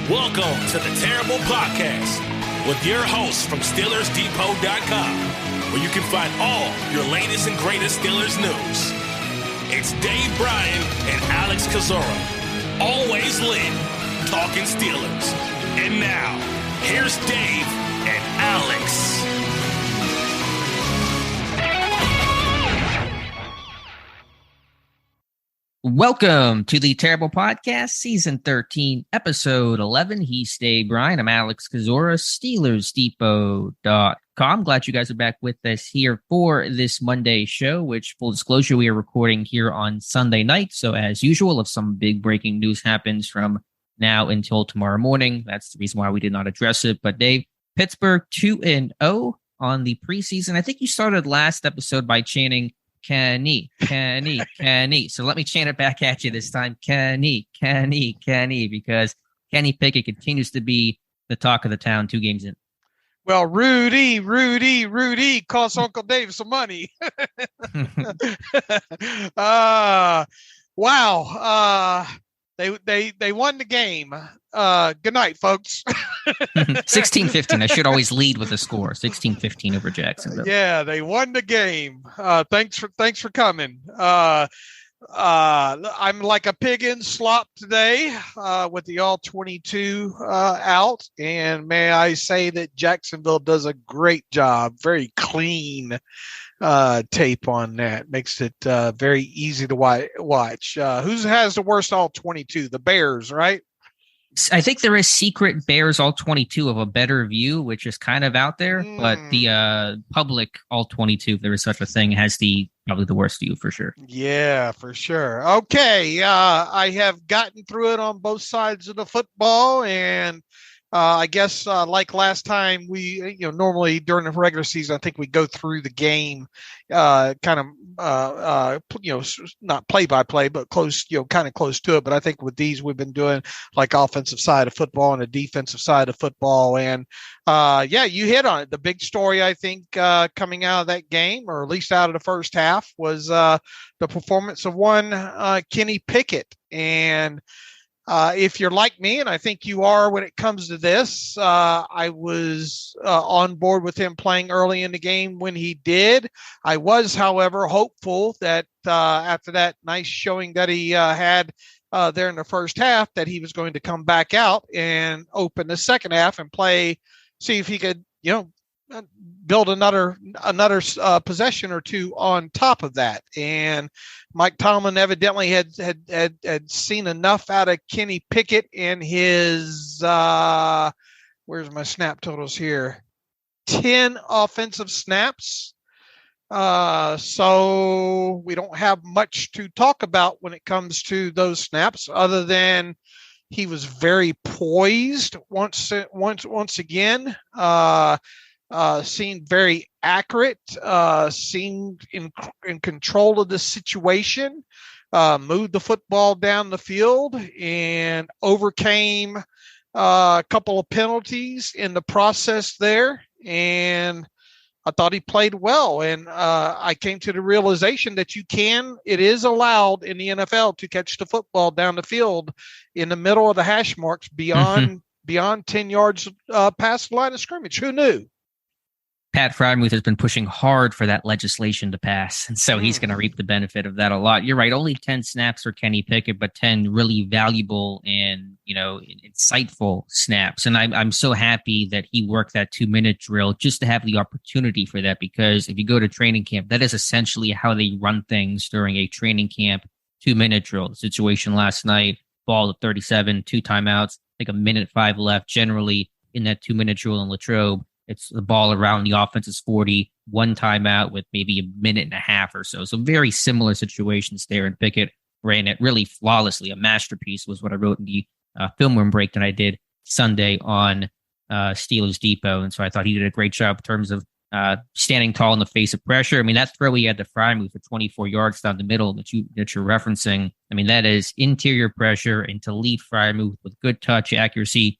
Welcome to the Terrible Podcast with your hosts from SteelersDepot.com, where you can find all your latest and greatest Steelers news. It's Dave Bryan and Alex Kozora, always lit, talking Steelers. And now, here's Dave and Alex. Welcome to the Terrible Podcast, Season 13, Episode 11. He's Dave Bryan. I'm Alex Kozora, SteelersDepot.com. Glad you guys are back with us here for this Monday show, which, full disclosure, we are recording here on Sunday night. So, as usual, if some big breaking news happens from now until tomorrow morning, that's the reason why we did not address it. But, Dave, Pittsburgh 2-0 on the preseason. I think you started last episode by chanting, Kenny. So let me chant it back at you this time. Kenny, because Kenny Pickett continues to be the talk of the town 2 games in. Well, Rudy, cost Uncle Dave some money. Wow. They won the game. Good night, folks. 16-15. I should always lead with a score. 16-15 over Jacksonville. Yeah, they won the game. Thanks for coming. I'm like a pig in slop today with the all-22 out. And may I say that Jacksonville does a great job. Very clean tape on that. Makes it very easy to watch. Who has the worst all-22? The Bears, right? I think there is secret Bears all-22 of a better view, which is kind of out there. But the public all-22, if there is such a thing, has probably the worst view for sure. Yeah, for sure. Okay, I have gotten through it on both sides of the football, and I guess like last time, we normally during the regular season, I think we go through the game, kind of not play by play, but close, kind of close to it. But I think with these, we've been doing like offensive side of football and a defensive side of football. And yeah, you hit on it. The big story, I think, coming out of that game, or at least out of the first half, was the performance of one Kenny Pickett. And if you're like me, and I think you are when it comes to this, I was on board with him playing early in the game when he did. I was, however, hopeful that after that nice showing that he had there in the first half, that he was going to come back out and open the second half and see if he could, build another possession or two on top of that. And Mike Tomlin evidently had seen enough out of Kenny Pickett in his where's my snap totals here? 10 offensive snaps. So we don't have much to talk about when it comes to those snaps, other than he was very poised once again. Seemed very accurate, seemed in control of the situation, moved the football down the field, and overcame a couple of penalties in the process there. And I thought he played well. And I came to the realization that it is allowed in the NFL to catch the football down the field in the middle of the hash marks beyond 10 yards past the line of scrimmage. Who knew? Pat Frymuth has been pushing hard for that legislation to pass, and so he's going to reap the benefit of that a lot. You're right, only 10 snaps for Kenny Pickett, but 10 really valuable and, insightful snaps. And I'm so happy that he worked that 2-minute drill just to have the opportunity for that, because if you go to training camp, that is essentially how they run things during a training camp 2-minute drill. The situation last night, ball at 37, 2 timeouts, like a minute 5 left, generally in that 2-minute drill in Latrobe. It's the ball around the offense's 40, 1 timeout with maybe a minute and a half or so. So very similar situations there. And Pickett ran it really flawlessly. A masterpiece was what I wrote in the film room break that I did Sunday on Steelers Depot. And so I thought he did a great job in terms of standing tall in the face of pressure. I mean, that throw he had to Frymuth for 24 yards down the middle that you're referencing. I mean, that is interior pressure, and to lead Frymuth with good touch accuracy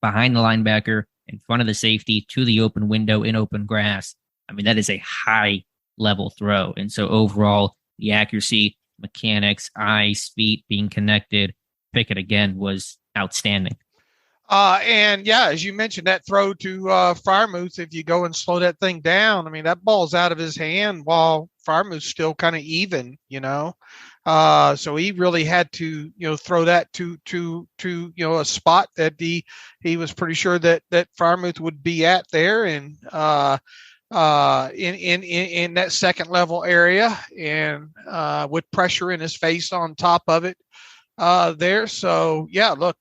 behind the linebacker, in front of the safety, to the open window in open grass. I mean, that is a high level throw. And so overall, the accuracy, mechanics, eyes, feet being connected, Pickett again was outstanding. And yeah, as you mentioned, that throw to Freiermuth, if you go and slow that thing down, I mean, that ball's out of his hand while Freiermuth's still kind of even, so he really had to, throw that to a spot that he was pretty sure that Freiermuth would be at there, and in that second level area, and with pressure in his face on top of it there. So yeah, look.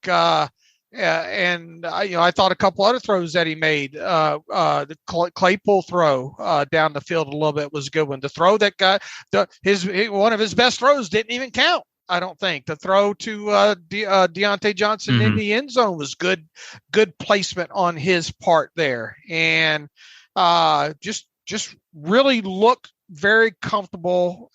And I thought a couple other throws that he made, the Claypool throw down the field a little bit was a good one. The throw that got one of his best throws didn't even count, I don't think. The throw to Deontay Johnson in the end zone was good placement on his part there, and just really looked very comfortable,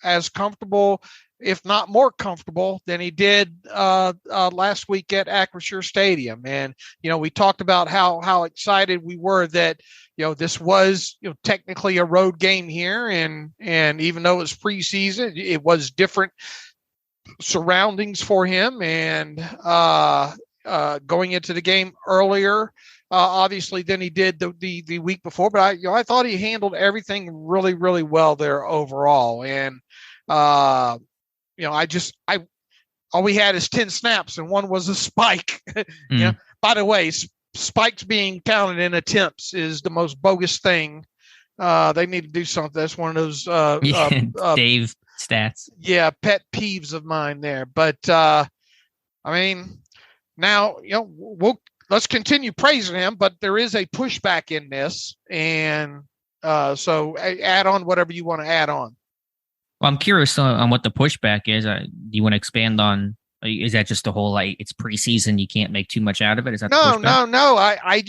if not more comfortable than he did last week at Acrisure Stadium. And, we talked about how excited we were that, this was, technically a road game here. And even though it was preseason, it was different surroundings for him. And going into the game earlier, obviously, than he did the week before. But I thought he handled everything really, really well there overall. And, all we had is 10 snaps and one was a spike. By the way, spikes being counted in attempts is the most bogus thing. They need to do something. That's one of those Dave stats. Yeah, pet peeves of mine there. But now let's continue praising him. But there is a pushback in this, and so add on whatever you want to add on. Well, I'm curious on what the pushback is. Do you want to expand on? Is that just the whole it's preseason, you can't make too much out of it? Is that no? I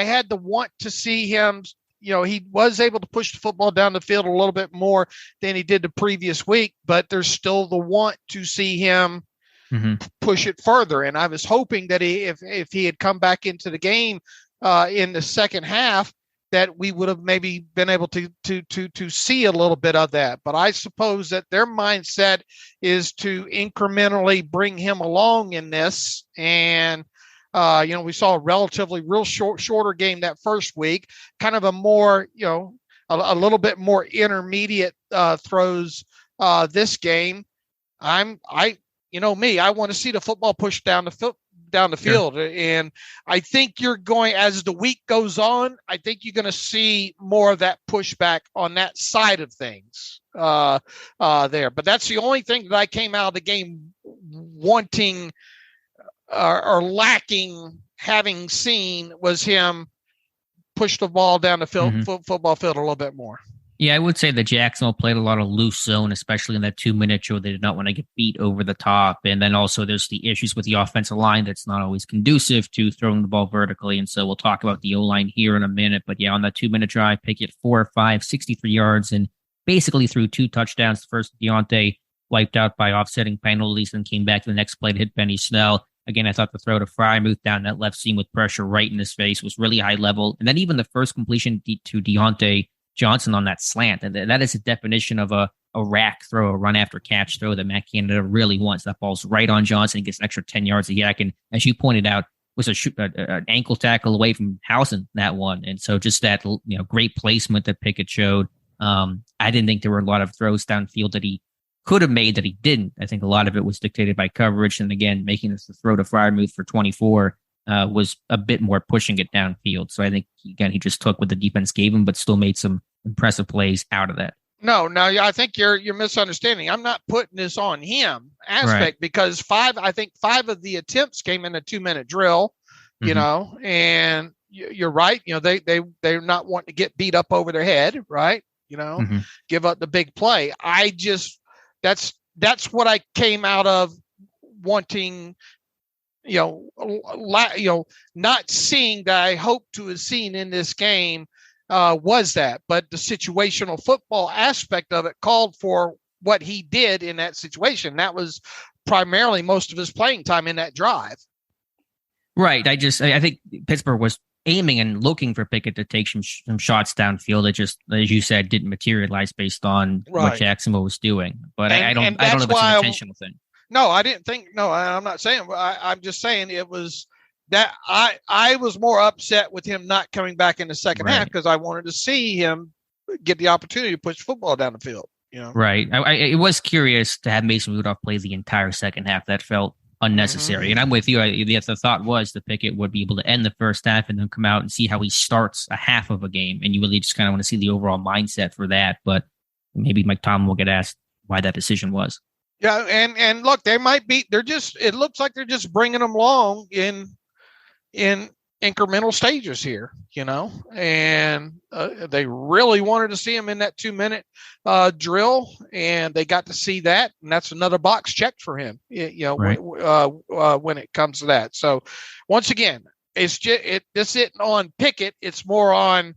had the want to see him. He was able to push the football down the field a little bit more than he did the previous week, but there's still the want to see him push it further. And I was hoping that if he had come back into the game in the second half, that we would have maybe been able to see a little bit of that. But I suppose that their mindset is to incrementally bring him along in this. And, we saw a relatively shorter game that first week, kind of a more, a little bit more intermediate throws this game. I want to see the football pushed down the field. Sure. And I think as the week goes on, I think you're going to see more of that pushback on that side of things there. But that's the only thing that I came out of the game wanting or lacking having seen was him push the ball down the field, football field a little bit more. Yeah, I would say that Jacksonville played a lot of loose zone, especially in that 2-minute show. They did not want to get beat over the top. And then also there's the issues with the offensive line that's not always conducive to throwing the ball vertically. And so we'll talk about the O-line here in a minute. But yeah, on that 2-minute drive, Pickett 4 or 5, 63 yards, and basically threw 2 touchdowns. The first, Deontay wiped out by offsetting penalties and came back to the next play to hit Benny Snell. Again, I thought the throw to Freiermuth down that left seam with pressure right in his face was really high level. And then even the first completion to Deontay Johnson on that slant, and that is a definition of a rack throw, a run after catch throw that Matt Canada really wants. That ball's right on Johnson. He gets an extra 10 yards a yak, and as you pointed out, was an ankle tackle away from Housen, that one. And so just that great placement that Pickett showed. I didn't think there were a lot of throws downfield that he could have made that he didn't. I think a lot of it was dictated by coverage, and again, making this the throw to Freiermuth for 24 was a bit more pushing it downfield. So I think he just took what the defense gave him, but still made some impressive plays out of that. No, I think you're misunderstanding. I'm not putting this on him because 5 of the attempts came in a 2-minute drill, and you're right. They're not wanting to get beat up over their head, right? Give up the big play. That's what I came out of wanting, not seeing that I hope to have seen in this game. Was that, but the situational football aspect of it called for what he did in that situation. That was primarily most of his playing time in that drive. Right. I think Pittsburgh was aiming and looking for Pickett to take some shots downfield. It just, as you said, didn't materialize based on what Jacksonville was doing. But I don't know if it's an intentional thing. No, I didn't think. No, I'm not saying. I'm just saying it was that I was more upset with him not coming back in the second half because I wanted to see him get the opportunity to push football down the field. Right. It was curious to have Mason Rudolph play the entire second half. That felt unnecessary. Mm-hmm. And I'm with you. The thought was that Pickett would be able to end the first half and then come out and see how he starts a half of a game. And you really just kind of want to see the overall mindset for that. But maybe Mike Tomlin will get asked why that decision was. Yeah. And look, they might be, it looks like they're just bringing them along in incremental stages here, and they really wanted to see him in that 2-minute drill, and they got to see that, and that's another box checked for him, right. When it comes to that. So once again, it's just this isn't on Pickett. It's more on,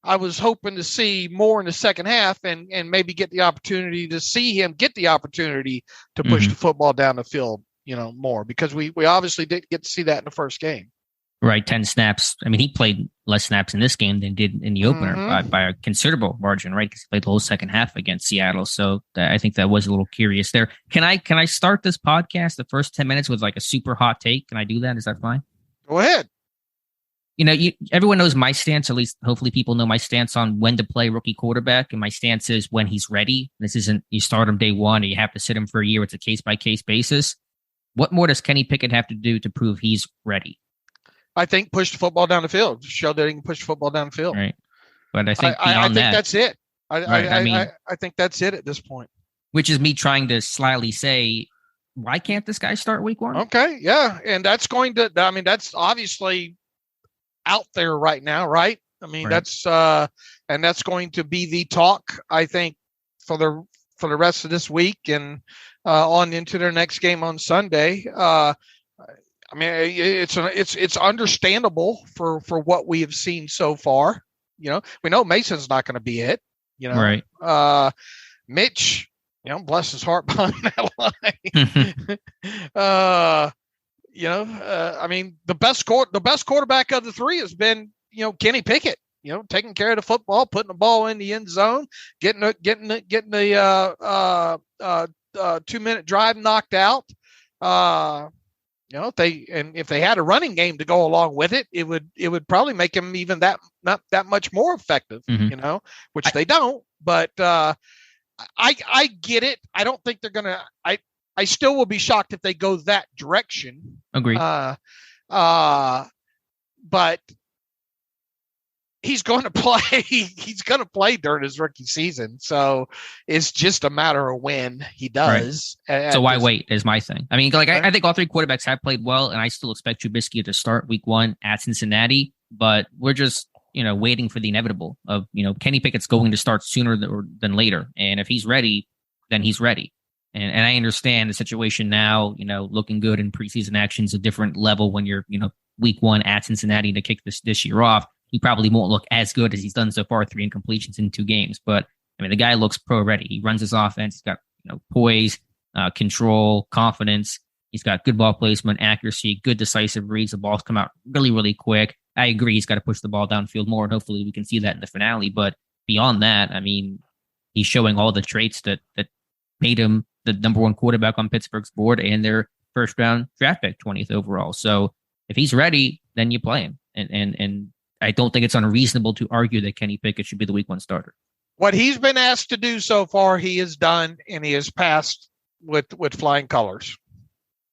I was hoping to see more in the second half and maybe get the opportunity to see him get the opportunity to push the football down the field, more, because we obviously didn't get to see that in the first game. Right, 10 snaps. I mean, he played less snaps in this game than did in the opener by a considerable margin, right? Because he played the whole second half against Seattle. So I think that was a little curious there. Can I start this podcast, the first 10 minutes, with like a super hot take? Can I do that? Is that fine? Go ahead. Everyone knows my stance, at least hopefully people know my stance on when to play rookie quarterback. And my stance is when he's ready. This isn't you start him day one or you have to sit him for a year. It's a case-by-case basis. What more does Kenny Pickett have to do to prove he's ready? I think push the football down the field. Show that he can push the football down the field. Right. But I think that's it. I think that's it at this point. Which is me trying to slyly say, why can't this guy start week one? Okay. Yeah. And that's that's obviously out there right now, right? I mean, that's going to be the talk, I think, for the rest of this week and on into their next game on Sunday. I mean, it's understandable for what we have seen so far. We know Mason's not going to be it. Right. Mitch, bless his heart behind that line. I mean, the best quarterback of the three has been Kenny Pickett. Taking care of the football, putting the ball in the end zone, getting the 2-minute drive knocked out. If they had a running game to go along with it, it would probably make him even not that much more effective, which they don't. But I get it. I don't think they're gonna. I still will be shocked if they go that direction. Agreed. But he's going to play. He's going to play during his rookie season, so it's just a matter of when he does. Right. So why wait? Is my thing. I mean, I think all three quarterbacks have played well, and I still expect Trubisky to start week one at Cincinnati. But we're just waiting for the inevitable of Kenny Pickett's going to start sooner than later, and if he's ready, then he's ready. And I understand the situation now. Looking good in preseason action is a different level when you're week one at Cincinnati to kick this year off. He probably won't look as good as he's done so far, 3 incompletions in 2 games. But, I mean, the guy looks pro ready. He runs his offense. He's got, poise, control, confidence. He's got good ball placement, accuracy, good decisive reads. The balls come out really, really quick. I agree he's got to push the ball downfield more, and hopefully we can see that in the finale. But beyond that, I mean, he's showing all the traits that made him the number one quarterback on Pittsburgh's board and their first-round draft pick, 20th overall. So if he's ready, then you play him. And I don't think it's unreasonable to argue that Kenny Pickett should be the week one starter. What he's been asked to do so far, he has done, and he has passed with flying colors.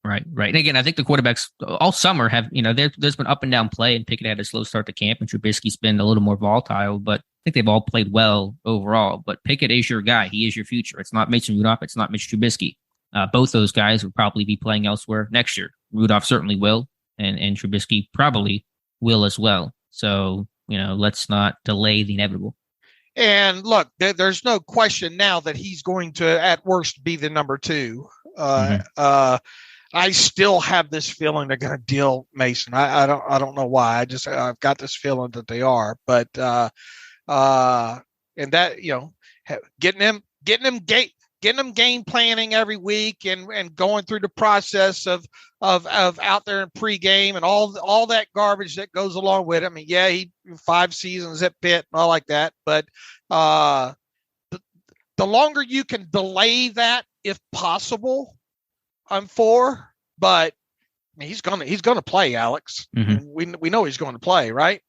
Right. And again, I think the quarterbacks all summer have, there's been up and down play, and Pickett had a slow start to camp, and Trubisky's been a little more volatile, but I think they've all played well overall. But Pickett is your guy. He is your future. It's not Mason Rudolph. It's not Mitch Trubisky. Both those guys will probably be playing elsewhere next year. Rudolph certainly will, and Trubisky probably will as well. So, let's not delay the inevitable. And look, there's no question now that he's going to, at worst, be the number 2. I still have this feeling they're going to deal Mason. I don't know why. I've got this feeling that they are. But and that getting them game planning every week and going through the process of out there in pregame and all that garbage that goes along with it. I mean, yeah, he 5 seasons at Pitt and all like that, but the longer you can delay that, if possible, I'm for. But mean, he's gonna play, Alex. Mm-hmm. We know he's going to play, right?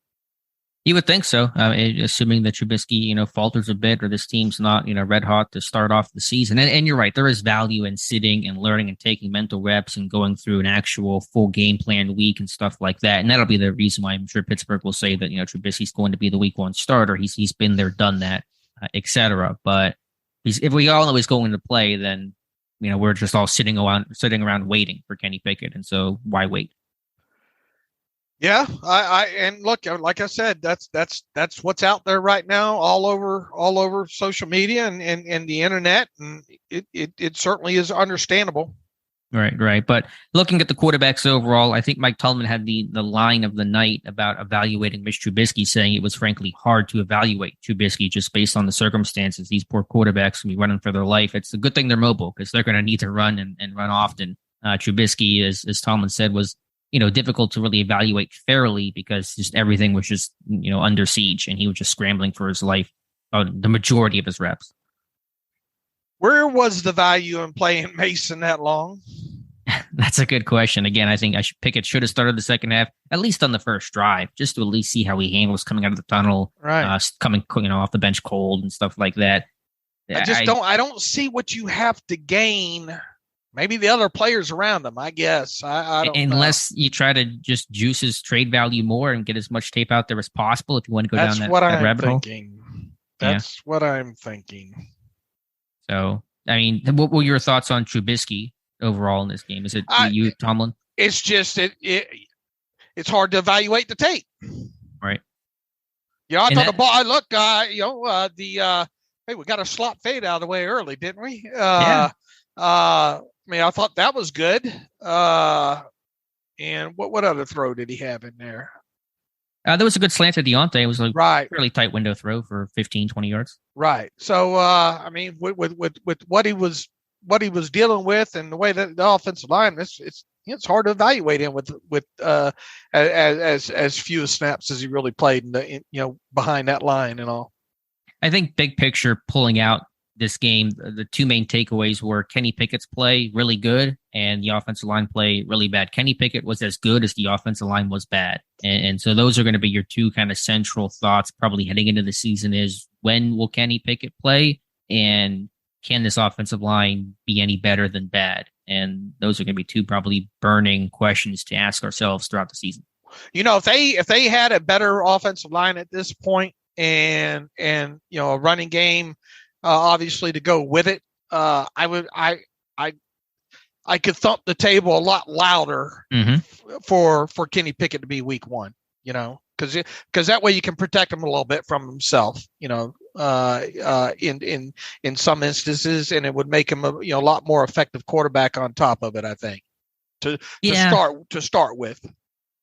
You would think so, assuming that Trubisky, falters a bit, or this team's not, red hot to start off the season. And you're right, there is value in sitting and learning and taking mental reps and going through an actual full game plan week and stuff like that. And that'll be the reason why I'm sure Pittsburgh will say that, Trubisky's going to be the week 1 starter. He's been there, done that, etc. But if we all know he's going to play, then we're just all sitting around waiting for Kenny Pickett. And so why wait? Yeah, and look, like I said, that's what's out there right now, all over social media and the internet, and it certainly is understandable. Right. But looking at the quarterbacks overall, I think Mike Tomlin had the line of the night about evaluating Mitch Trubisky, saying it was frankly hard to evaluate Trubisky just based on the circumstances. These poor quarterbacks will be running for their life. It's a good thing they're mobile because they're going to need to run and run often. Trubisky, as Tomlin said, was difficult to really evaluate fairly because just everything was just, under siege, and he was just scrambling for his life the majority of his reps. Where was the value in playing Mason that long? That's a good question. Again, I think Pickett should have started the second half, at least on the first drive, just to at least see how he handles coming out of the tunnel, right? Coming, off the bench cold and stuff like that. I don't see what you have to gain. Maybe the other players around him, I guess. I don't Unless know. you try to just juice his trade value more and get as much tape out there as possible if you want to go That's down what that I'm rabbit hole. thinking. That's what I'm thinking. So, I mean, what were your thoughts on Trubisky overall in this game? Is it you, Tomlin? It's just it's hard to evaluate the tape. Right. Yeah, I thought the ball. Hey, we got a slot fade out of the way early, didn't we? Yeah. I mean, I thought that was good. And what other throw did he have in there? There was a good slant to Deontay. It was a fairly tight window throw for 15, 20 yards. Right. So, I mean, with what he was dealing with and the way that the offensive line, it's hard to evaluate him with as few snaps as he really played behind that line and all. I think big picture pulling out this game, the two main takeaways were Kenny Pickett's play really good and the offensive line play really bad. Kenny Pickett was as good as the offensive line was bad. And so those are going to be your two kind of central thoughts probably heading into the season is when will Kenny Pickett play and can this offensive line be any better than bad? And those are going to be two probably burning questions to ask ourselves throughout the season. If they had a better offensive line at this point and a running game, obviously to go with it, I could thump the table a lot louder for Kenny Pickett to be week 1, because that way you can protect him a little bit from himself, in some instances, and it would make him a lot more effective quarterback on top of it, I think, to start with.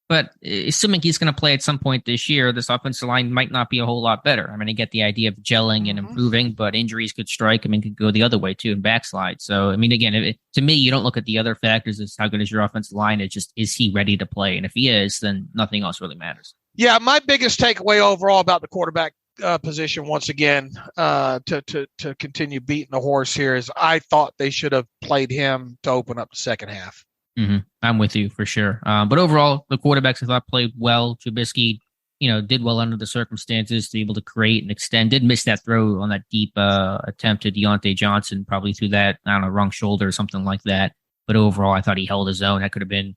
But assuming he's going to play at some point this year, this offensive line might not be a whole lot better. I mean, I get the idea of gelling and improving, but injuries could strike. I mean, could go the other way too and backslide. So, I mean, again, to me, you don't look at the other factors as how good is your offensive line. It's just, is he ready to play? And if he is, then nothing else really matters. Yeah, my biggest takeaway overall about the quarterback position, once again, to continue beating the horse here, is I thought they should have played him to open up the second half. I'm with you for sure. But overall, the quarterbacks I thought played well. Trubisky, did well under the circumstances to be able to create and extend. Did miss that throw on that deep attempt to Deontay Johnson, probably through that, wrong shoulder or something like that. But overall, I thought he held his own. That could have been,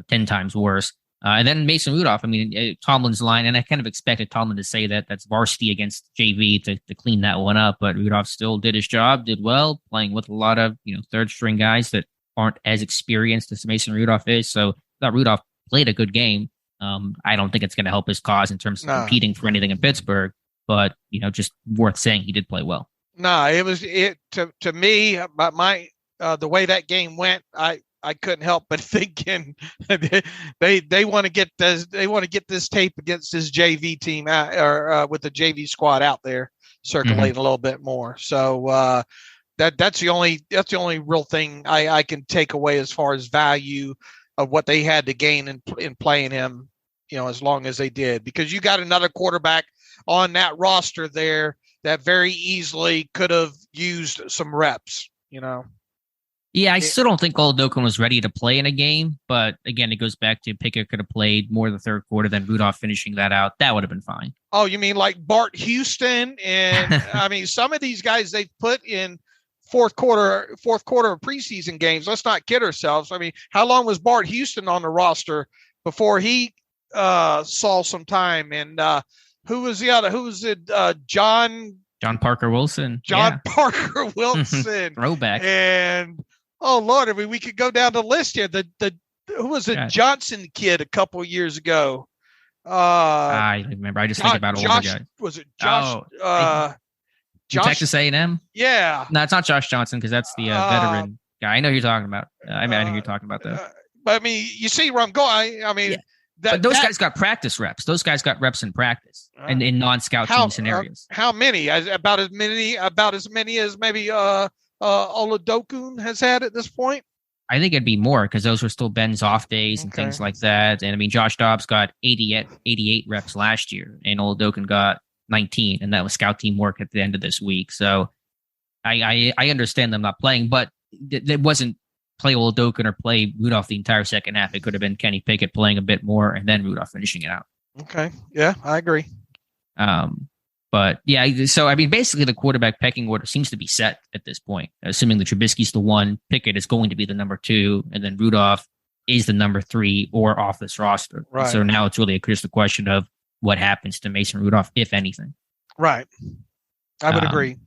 10 times worse. And then Mason Rudolph, I mean, Tomlin's line, and I kind of expected Tomlin to say that's varsity against JV to clean that one up. But Rudolph still did his job, did well, playing with a lot of, third string guys that aren't as experienced as Mason Rudolph is. So that Rudolph played a good game. I don't think it's going to help his cause in terms of competing for anything in Pittsburgh, but just worth saying he did play well. No, to me, the way that game went, I couldn't help but thinking they want to get this tape against this JV team or with the JV squad out there circulating a little bit more. So that's the only real thing I can take away as far as value of what they had to gain in playing him, as long as they did, because you got another quarterback on that roster there that very easily could have used some reps, Yeah, I still don't think Oladokun was ready to play in a game, but again, it goes back to Pickett could have played more the third quarter than Rudolph finishing that out. That would have been fine. Oh, you mean like Bart Houston? And I mean, some of these guys they've put in fourth quarter of preseason games. Let's not kid ourselves. I mean, how long was Bart Houston on the roster before he saw some time? And who was the other? Who was it? John Parker Wilson. Parker Wilson. Throwback. And oh Lord, I mean, we could go down the list here. The who was it? God. Johnson kid a couple years ago. I remember. I just think about older guys. Was it Josh? Josh, Texas A&M. Yeah. No, it's not Josh Johnson because that's the veteran guy. I know who you're talking about. I know who you're talking about though. But I mean, you see where I'm going. I mean, but those guys got practice reps. Those guys got reps in practice and in non-scout team scenarios. How many? About as many as maybe Oladokun has had at this point. I think it'd be more because those were still Ben's off days and things like that. And I mean, Josh Dobbs got 88 reps last year, and Oladokun got 19, and that was scout team work at the end of this week. So I understand them not playing, but it wasn't play Oladokun or play Rudolph the entire second half. It could have been Kenny Pickett playing a bit more and then Rudolph finishing it out. Okay. Yeah, I agree. But yeah, so I mean, basically the quarterback pecking order seems to be set at this point, assuming that Trubisky's the one, Pickett is going to be the number 2, and then Rudolph is the number 3 or off this roster. Right. So now it's really just a question of what happens to Mason Rudolph, if anything. Right. I would agree.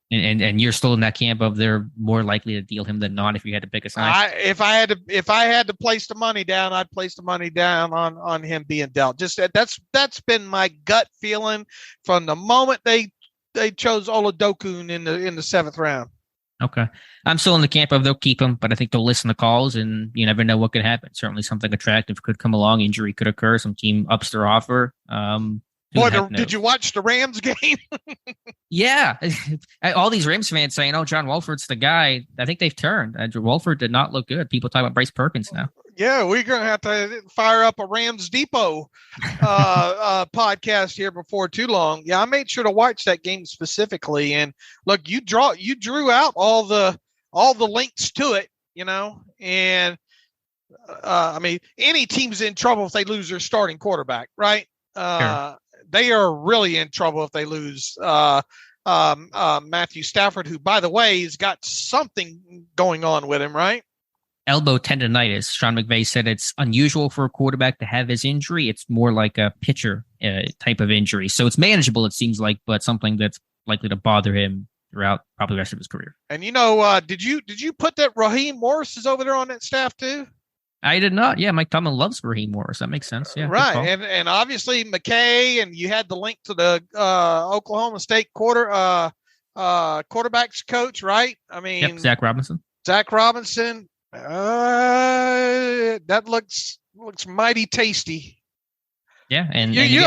And you're still in that camp of they're more likely to deal him than not if you had to pick a side. If I had to place the money down, I'd place the money down on him being dealt. Just that's been my gut feeling from the moment they chose Oladokun in the 7th round. Okay. I'm still in the camp of they'll keep him, but I think they'll listen to calls and you never know what could happen. Certainly something attractive could come along. Injury could occur. Some team ups their offer. Boy, did you watch the Rams game? Yeah. All these Rams fans saying, oh, John Wolford's the guy. I think they've turned. Wolford did not look good. People talk about Bryce Perkins now. Yeah, we're going to have to fire up a Rams Depot podcast here before too long. Yeah, I made sure to watch that game specifically. And look, you drew out all the links to it, you know, and I mean, any team's in trouble if they lose their starting quarterback, right? Sure. They are really in trouble if they lose Matthew Stafford, who, by the way, has got something going on with him, right? Elbow tendonitis. Sean McVay said it's unusual for a quarterback to have his injury. It's more like a pitcher type of injury. So it's manageable, it seems like, but something that's likely to bother him throughout probably the rest of his career. And, you know, did you put that Raheem Morris is over there on that staff too? I did not. Yeah, Mike Tomlin loves Raheem Morris. That makes sense. Yeah, right. And obviously McKay, and you had the link to the Oklahoma State quarterbacks coach, right? I mean, yep, Zach Robinson. That looks mighty tasty. Yeah, and you're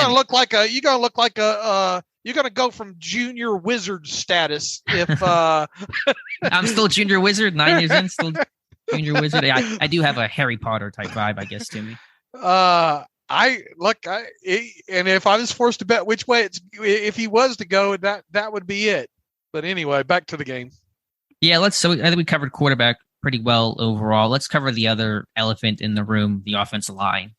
gonna go from junior wizard status if I'm still junior wizard, 9 years in, still junior wizard. I do have a Harry Potter type vibe, I guess, to me. And if I was forced to bet which way if he was to go, that would be it. But anyway, back to the game. Yeah, so I think we covered quarterback pretty well overall. Let's cover the other elephant in the room, the offensive line.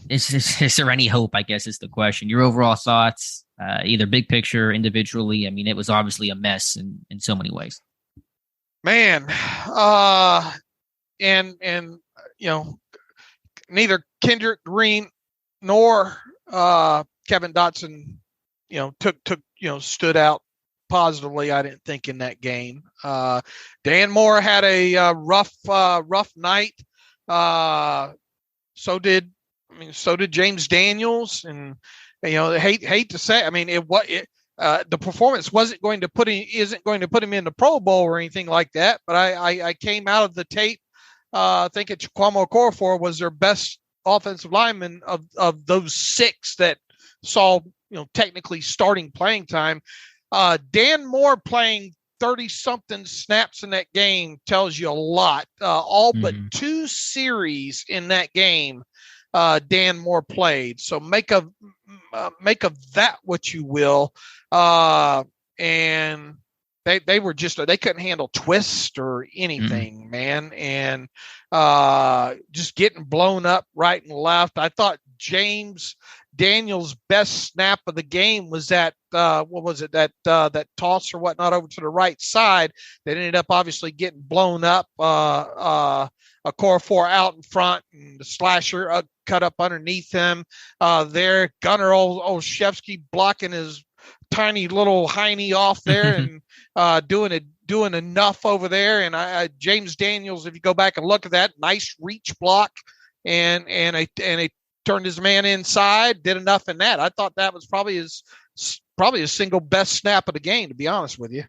Is there any hope, I guess, is the question. Your overall thoughts, either big picture, individually. I mean, it was obviously a mess in so many ways. Man, and you know, neither Kendrick Green nor Kevin Dotson, you know, stood out positively, I didn't think, in that game. Dan Moore had a rough night. So did James Daniels, and you know, hate to say, I mean, the performance isn't going to put him in the Pro Bowl or anything like that. But I came out of the tape thinking Chukwuma Okorafor was their best offensive lineman of those 6 that saw, you know, technically starting playing time. Dan Moore playing 30-something snaps in that game tells you a lot. But 2 series in that game, Dan Moore played. So make of that what you will. And they were just, they couldn't handle twist or anything, man. And just getting blown up right and left. I thought James Daniels' best snap of the game was that, what was it? That toss or whatnot over to the right side that ended up obviously getting blown up. A core four out in front and the slasher cut up underneath him. There, Gunnar Olszewski blocking his tiny little hiney off there and doing enough over there. And James Daniels, if you go back and look at that, nice reach block and he turned his man inside, did enough in that. I thought that was probably his single best snap of the game, to be honest with you.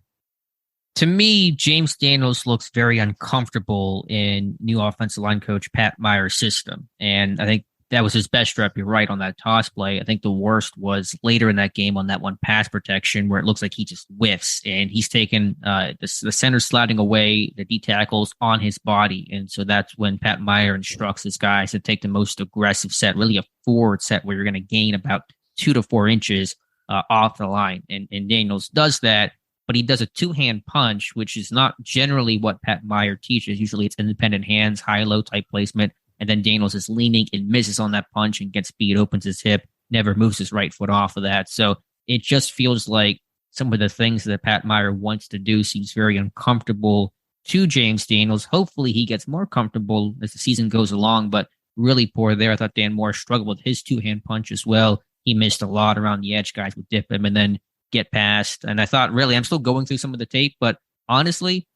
To me, James Daniels looks very uncomfortable in new offensive line coach Pat Meyer's system. And I think that was his best rep. You're right on that toss play. I think the worst was later in that game on that one pass protection where it looks like he just whiffs and he's taken the center sliding away, the D tackles on his body. And so that's when Pat Meyer instructs his guys to take the most aggressive set, really a forward set where you're going to gain about 2 to 4 inches off the line. And Daniels does that. But he does a two-hand punch, which is not generally what Pat Meyer teaches. Usually it's independent hands, high-low type placement, and then Daniels is leaning and misses on that punch and gets beat, opens his hip, never moves his right foot off of that. So it just feels like some of the things that Pat Meyer wants to do seems very uncomfortable to James Daniels. Hopefully he gets more comfortable as the season goes along, but really poor there. I thought Dan Moore struggled with his two-hand punch as well. He missed a lot around the edge. Guys would dip him and then get past. And I thought, really, I'm still going through some of the tape, but honestly,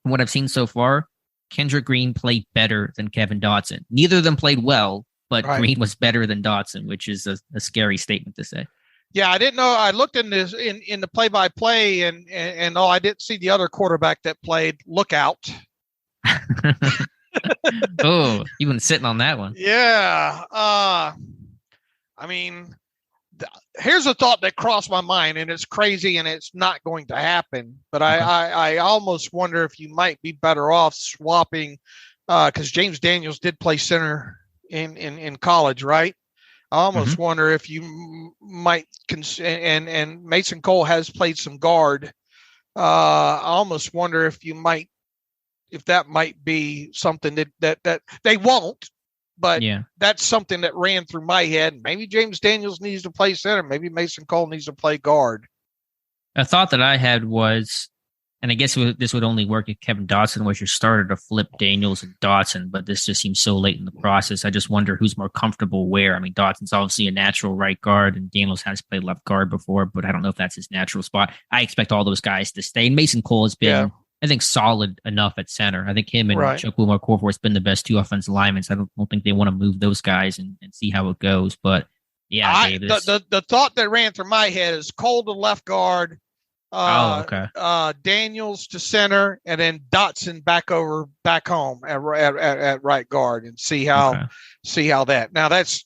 from what I've seen so far, Kendrick Green played better than Kevin Dotson. Neither of them played well, but right. Green was better than Dotson, which is a scary statement to say. Yeah, I didn't know. I looked in this in the play-by-play, and I didn't see the other quarterback that played. Look out! Oh, you've been sitting on that one. Yeah. I mean, here's a thought that crossed my mind, and it's crazy, and it's not going to happen. But I almost wonder if you might be better off swapping, because James Daniels did play center in college, right? I almost wonder if you might and Mason Cole has played some guard. I almost wonder if that might be something that they won't. But yeah, that's something that ran through my head. Maybe James Daniels needs to play center. Maybe Mason Cole needs to play guard. A thought that I had was, and I guess this would only work if Kevin Dotson was your starter, to flip Daniels and Dotson, but this just seems so late in the process. I just wonder who's more comfortable where. I mean, Dotson's obviously a natural right guard, and Daniels has played left guard before, but I don't know if that's his natural spot. I expect all those guys to stay. And Mason Cole has been, I think, solid enough at center. I think him and Chukwuma Okorafor has been the best two offensive linemen. So I don't think they want to move those guys and see how it goes. But yeah, Dave, the thought that ran through my head is Cole to left guard, Daniels to center, and then Dotson back home at right guard, and see how that. Now that's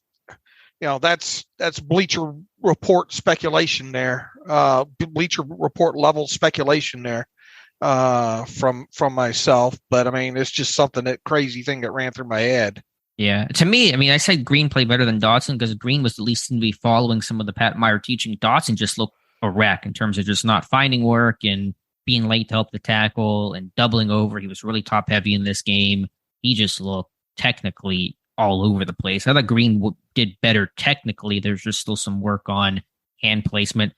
Bleacher Report speculation there, Bleacher Report level speculation there. From myself, but I mean, it's just that crazy thing that ran through my head. Yeah, to me, I mean, I said Green played better than Dotson because Green was at least seemed to be following some of the Pat Meyer teaching. Dotson just looked a wreck in terms of just not finding work and being late to help the tackle and doubling over. He was really top heavy in this game. He just looked technically all over the place. I thought Green did better technically. There's just still some work on hand placement.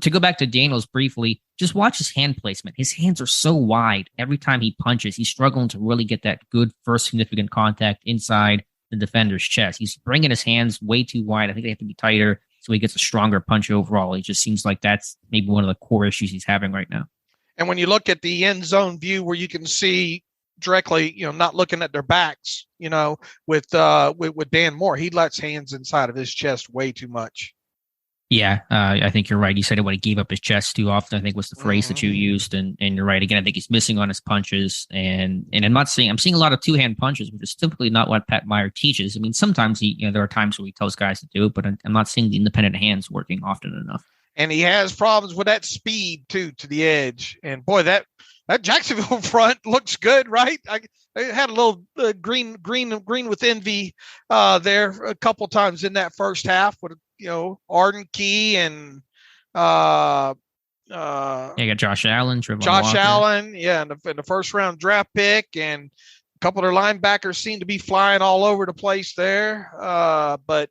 To go back to Daniels briefly, just watch his hand placement. His hands are so wide. Every time he punches, he's struggling to really get that good first significant contact inside the defender's chest. He's bringing his hands way too wide. I think they have to be tighter so he gets a stronger punch overall. It just seems like that's maybe one of the core issues he's having right now. And when you look at the end zone view where you can see directly, not looking at their backs, with Dan Moore, he lets hands inside of his chest way too much. Yeah, I think you're right. You said what he gave up his chest too often, I think was the phrase that you used. And you're right. Again, I think he's missing on his punches. And I'm seeing a lot of two-hand punches, which is typically not what Pat Meyer teaches. I mean, sometimes there are times where he tells guys to do it, but I'm not seeing the independent hands working often enough. And he has problems with that speed too, to the edge. And boy, that Jacksonville front looks good, right? I had a little green with envy there a couple times in that first half with Arden Key and You got Josh Allen, yeah, and the first round draft pick, and a couple of their linebackers seem to be flying all over the place there. But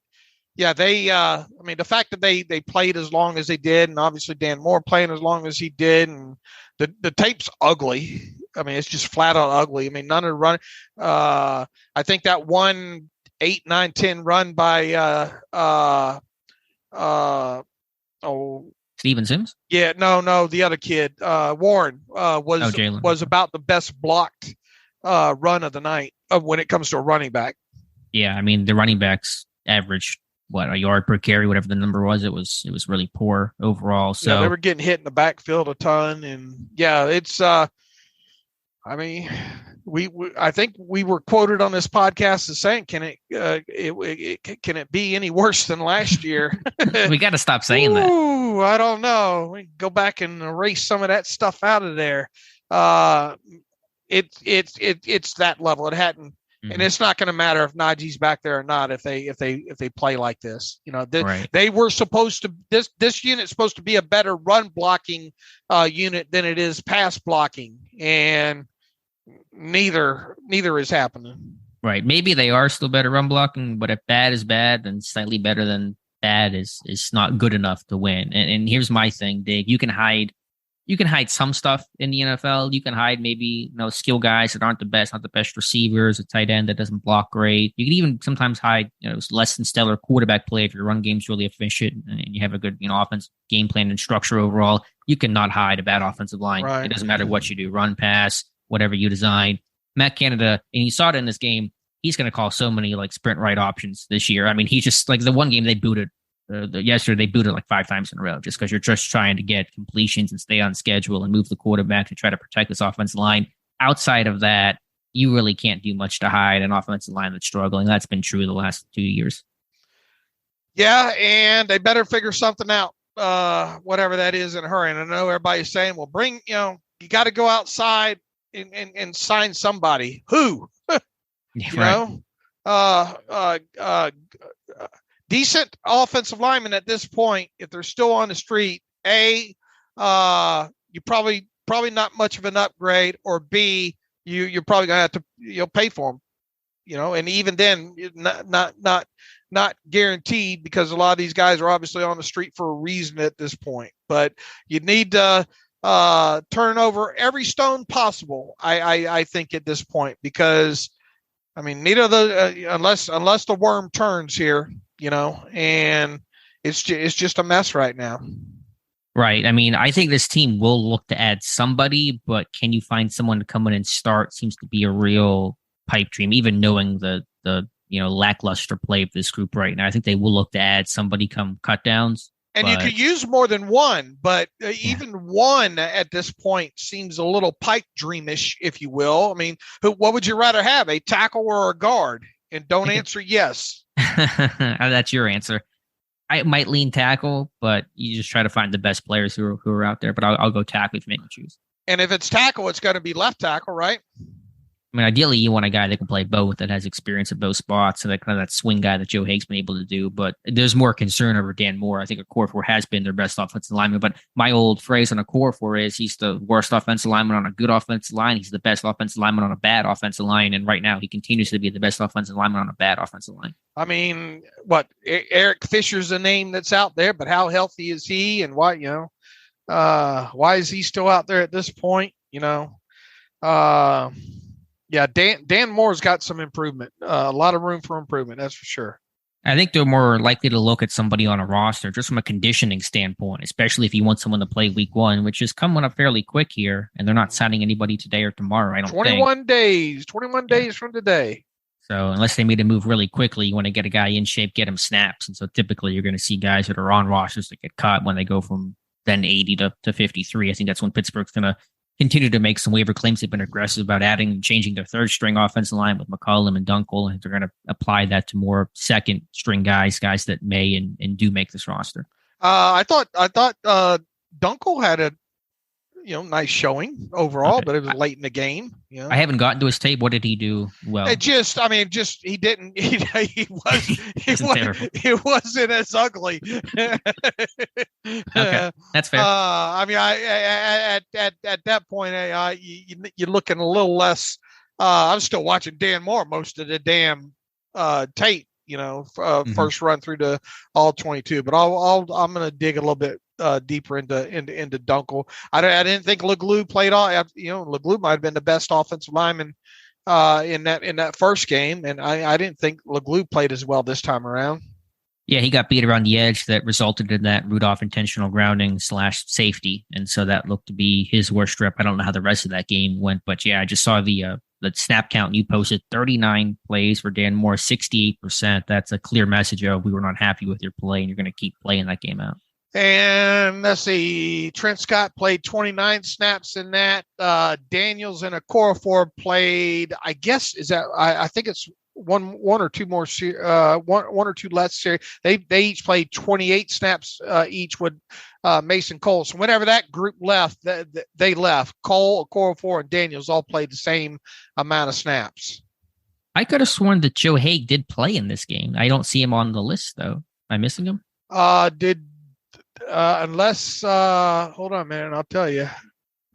yeah, the fact that they played as long as they did, and obviously Dan Moore playing as long as he did, and the tape's ugly. I mean, it's just flat out ugly. I mean, none of the run. I think that 8, 9, 10 run by Steven Sims? Yeah, no, the other kid, Warren, was about the best blocked run of the night when it comes to a running back. Yeah, I mean, the running backs averaged a yard per carry, whatever the number was. It was really poor overall. So yeah, they were getting hit in the backfield a ton, and yeah, it's. I mean, I think we were quoted on this podcast as saying, can it be any worse than last year? We got to stop saying that. I don't know. We can go back and erase some of that stuff out of there. It's that level. It hadn't. And it's not going to matter if Najee's back there or not if they play like this. You know, they were supposed to. This unit's supposed to be a better run blocking unit than it is pass blocking, and neither is happening. Right? Maybe they are still better run blocking, but if bad is bad, then slightly better than bad is not good enough to win. And here's my thing, Dig. You can hide some stuff in the NFL. You can hide maybe, skill guys that aren't the best, not the best receivers, a tight end that doesn't block great. You can even sometimes hide, less than stellar quarterback play if your run game's really efficient and you have a good, offense game plan and structure overall. You cannot hide a bad offensive line. Right. It doesn't matter what you do, run, pass, whatever you design. Matt Canada, and you saw it in this game, he's going to call so many sprint right options this year. I mean, he just the one game they booted. Yesterday, they booted 5 times in a row just because you're just trying to get completions and stay on schedule and move the quarterback to try to protect this offensive line. Outside of that, you really can't do much to hide an offensive line that's struggling. That's been true the last 2 years. Yeah, and they better figure something out, whatever that is, in a hurry. And I know everybody's saying, well, you got to go outside and sign somebody. Who? Decent offensive linemen at this point, if they're still on the street, A, you probably not much of an upgrade, or B, you're probably gonna have to pay for them, and even then, not guaranteed, because a lot of these guys are obviously on the street for a reason at this point. But you need to turn over every stone possible, I think, at this point, because I mean, neither of those, unless the worm turns here. And it's just a mess right now. Right. I mean, I think this team will look to add somebody, but can you find someone to come in and start seems to be a real pipe dream, even knowing the lackluster play of this group right now. I think they will look to add somebody come cut downs. And you could use more than one, but even one at this point seems a little pipe dreamish, if you will. I mean, what would you rather have, a tackle or a guard? And don't answer yes. That's your answer. I might lean tackle, but you just try to find the best players who are out there. But I'll go tackle if you make me choose. And if it's tackle, it's going to be left tackle, right? I mean, ideally, you want a guy that can play both, that has experience at both spots, and that kind of that swing guy that Joe Haig's been able to do. But there's more concern over Dan Moore. I think Okorafor has been their best offensive lineman. But my old phrase on Okorafor is he's the worst offensive lineman on a good offensive line. He's the best offensive lineman on a bad offensive line. And right now, he continues to be the best offensive lineman on a bad offensive line. I mean, Eric Fisher's a name that's out there, but how healthy is he? And why is he still out there at this point? Yeah, Dan Moore's got some improvement, a lot of room for improvement, that's for sure. I think they're more likely to look at somebody on a roster just from a conditioning standpoint, especially if you want someone to play week 1, which is coming up fairly quick here, and they're not signing anybody today or tomorrow, I don't 21 days from today. So unless they made a move really quickly, you want to get a guy in shape, get him snaps. And so typically you're going to see guys that are on rosters that get cut when they go from then 80 to 53. I think that's when Pittsburgh's going to continue to make some waiver claims. They've been aggressive about adding and changing their third string offensive line with McCollum and Dunkel, and they're going to apply that to more second string guys that may and do make this roster. I thought Dunkel had nice showing overall, but it was late in the game. I haven't gotten to his tape. What did he do well? He didn't. He wasn't as ugly. Okay, that's fair. At that point, you're looking a little less. I'm still watching Dan Moore most of the damn tape. First run through the all 22, but I'm going to dig a little bit deeper into Dunkel. I didn't think Leglue played all. Leglue might have been the best offensive lineman in that first game, and I didn't think Leglue played as well this time around. Yeah, he got beat around the edge that resulted in that Rudolph intentional grounding / safety, and so that looked to be his worst rep. I don't know how the rest of that game went, but yeah, I just saw the snap count you posted. 39 plays for Dan Moore, 68%. That's a clear message of we were not happy with your play, and you're going to keep playing that game out. And let's see, Trent Scott played 29 snaps in that. Daniels and Okorafor played, I guess, I think it's one or two more, one or two less series. They each played 28 snaps each with Mason Cole. So whenever that group left, they left. Cole, Okorafor, and Daniels all played the same amount of snaps. I could have sworn that Joe Hague did play in this game. I don't see him on the list, though. Am I missing him? Unless hold on a minute, I'll tell you.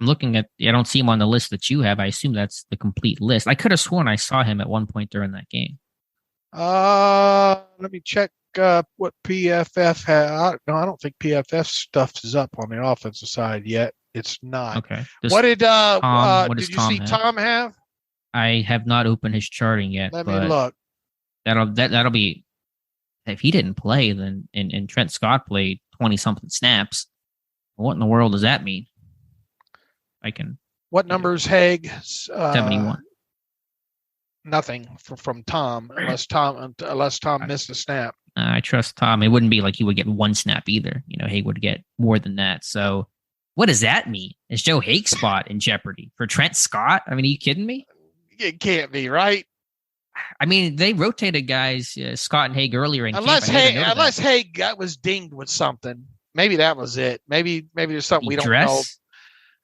I'm looking at. I don't see him on the list that you have. I assume that's the complete list. I could have sworn I saw him at one point during that game. Let me check what PFF had. No, I don't think PFF stuff is up on the offensive side yet. It's not. Okay. What did Tom see have? Tom have? I have not opened his charting yet. Let me look. That'll be. If he didn't play, then and Trent Scott played 20-something snaps. What in the world does that mean? What numbers Hague? 71. Nothing from Tom, unless Tom missed a snap. I trust Tom. It wouldn't be like he would get one snap either. Hague would get more than that. So what does that mean? Is Joe Hague's spot in jeopardy for Trent Scott? I mean, are you kidding me? It can't be, right? I mean, they rotated guys, Scott and Hague earlier in unless camp. Unless Hague was dinged with something. Maybe that was it. Maybe there's something we don't know.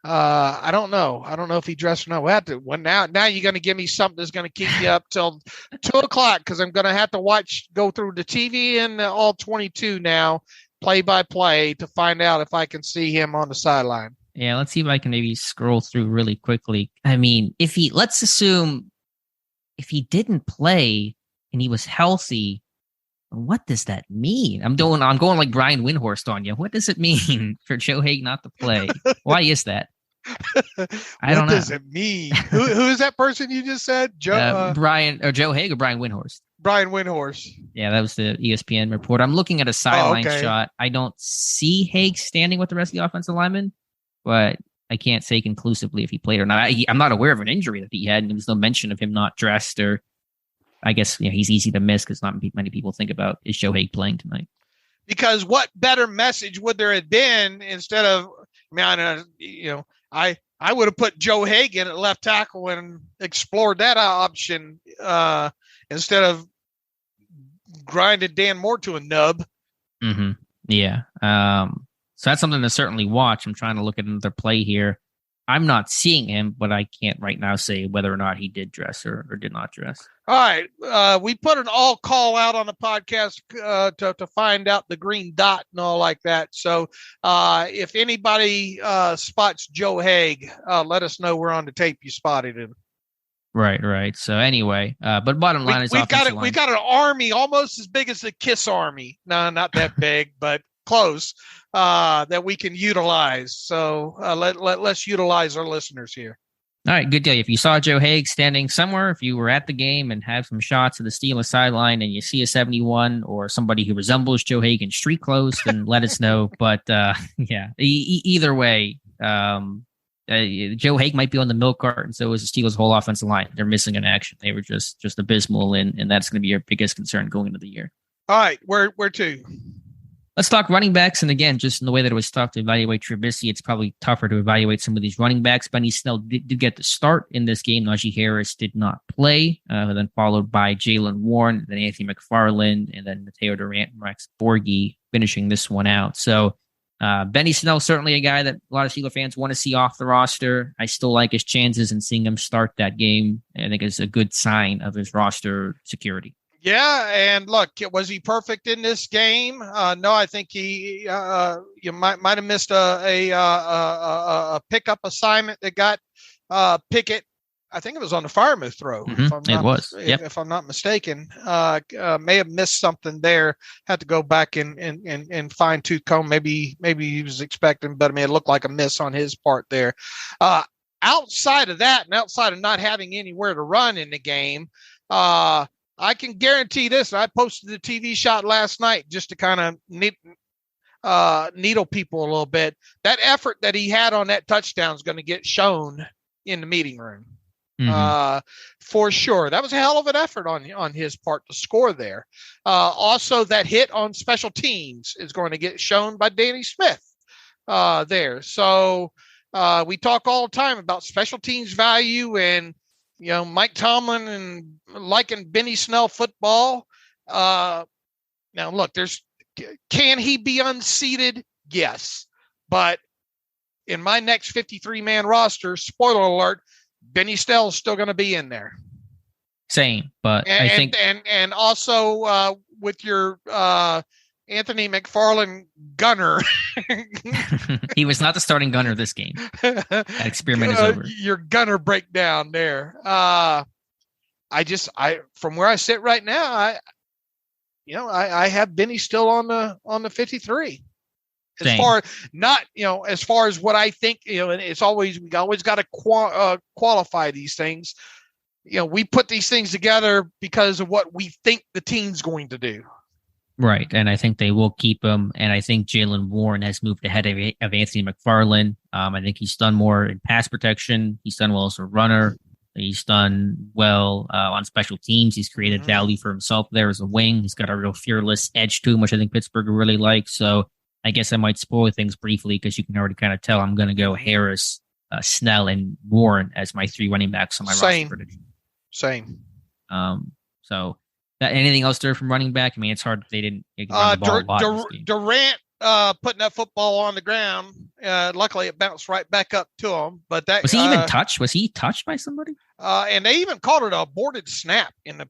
I don't know. I don't know if he dressed or not. We'll have to. Now you're going to give me something that's going to keep me up till 2:00 because I'm going to have to go through the TV and all 22 now, play by play, to find out if I can see him on the sideline. Yeah, let's see if I can maybe scroll through really quickly. I mean, let's assume if he didn't play and he was healthy, what does that mean? I'm going like Brian Windhorst on you. What does it mean for Joe Hague not to play? Why is that? I don't know. What does it mean? Who is that person you just said? Joe Hague or Brian Windhorst? Brian Windhorst. Yeah, that was the ESPN report. I'm looking at a sideline shot. I don't see Hague standing with the rest of the offensive linemen, but I can't say conclusively if he played or not. I'm not aware of an injury that he had, and there was no mention of him not dressed. Or I guess he's easy to miss because not many people think about is Joe Hague playing tonight. Because what better message would there have been instead of? I would have put Joe Hague in at left tackle and explored that option instead of grinding Dan Moore to a nub. Mm-hmm. Yeah. So that's something to certainly watch. I'm trying to look at another play here. I'm not seeing him, but I can't right now say whether or not he did dress or did not dress. All right. We put an all call out on the podcast to find out the green dot and all like that. So if anybody spots Joe Hague, let us know we're on the tape you spotted him. Right. So anyway, but bottom line is we've got an army almost as big as the KISS army. No, not that big, but close. That we can utilize. So let's utilize our listeners here. All right, good deal. If you saw Joe Hague standing somewhere, if you were at the game and have some shots of the Steelers sideline and you see a 71 or somebody who resembles Joe Hague in street clothes, then let us know. But either way, Joe Hague might be on the milk cart, and so is the Steelers' whole offensive line. They're missing in action. They were just abysmal, and that's going to be your biggest concern going into the year. All right, where to? Let's talk running backs. And again, just in the way that it was tough to evaluate Trubisky, it's probably tougher to evaluate some of these running backs. Benny Snell did get the start in this game. Najee Harris did not play, then followed by Jalen Warren, then Anthony McFarland, and then Mateo Durant and Rex Borghi finishing this one out. So Benny Snell, certainly a guy that a lot of Steeler fans want to see off the roster. I still like his chances, and seeing him start that game, I think, is a good sign of his roster security. Yeah, and look, was he perfect in this game? No, I think he you might have missed a pickup assignment that got Pickett. I think it was on the Firemouth throw. If I'm not mistaken. May have missed something there. Had to go back and fine tooth comb. Maybe he was expecting, but I mean, it looked like a miss on his part there. Outside of that, and outside of not having anywhere to run in the game, I can guarantee this. I posted the TV shot last night just to kind of needle people a little bit. That effort that he had on that touchdown is going to get shown in the meeting room. For sure. That was a hell of an effort on his part to score there. Also, that hit on special teams is going to get shown by Danny Smith there. So we talk all the time about special teams value and, Mike Tomlin and liking Benny Snell football. Now, look, can he be unseated? Yes. But in my next 53-man roster, spoiler alert, Benny Snell is still going to be in there. Same, but I think... And also with your Anthony McFarland gunner. He was not the starting gunner this game. That experiment is over. Your gunner breakdown there. From where I sit right now, I have Benny still on the 53. As far as what I think, and it's always, we always got to qualify these things. We put these things together because of what we think the team's going to do. Right, and I think they will keep him. And I think Jaylen Warren has moved ahead of Anthony McFarland. I think he's done more in pass protection. He's done well as a runner. He's done well on special teams. He's created value for himself there as a wing. He's got a real fearless edge to him, which I think Pittsburgh really likes. So I guess I might spoil things briefly because you can already kind of tell I'm going to go Harris, Snell, and Warren as my 3 running backs on my roster prediction. Same. So anything else there from running back? I mean, it's hard. They didn't run the ball a lot. Durant putting that football on the ground. Luckily, it bounced right back up to him. But that was he even touched? Was he touched by somebody? And they even called it an aborted snap in the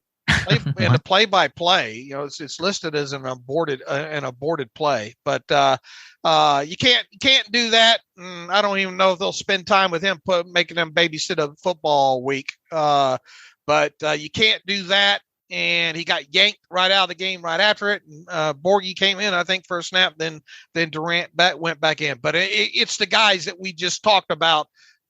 in the play-by-play. It's listed as an aborted play. But you can't do that. I don't even know if they'll spend time with him making them babysit a football week. But you can't do that. And he got yanked right out of the game right after it. And Borgie came in, I think, for a snap. Then Durant went back in. But it's the guys that we just talked about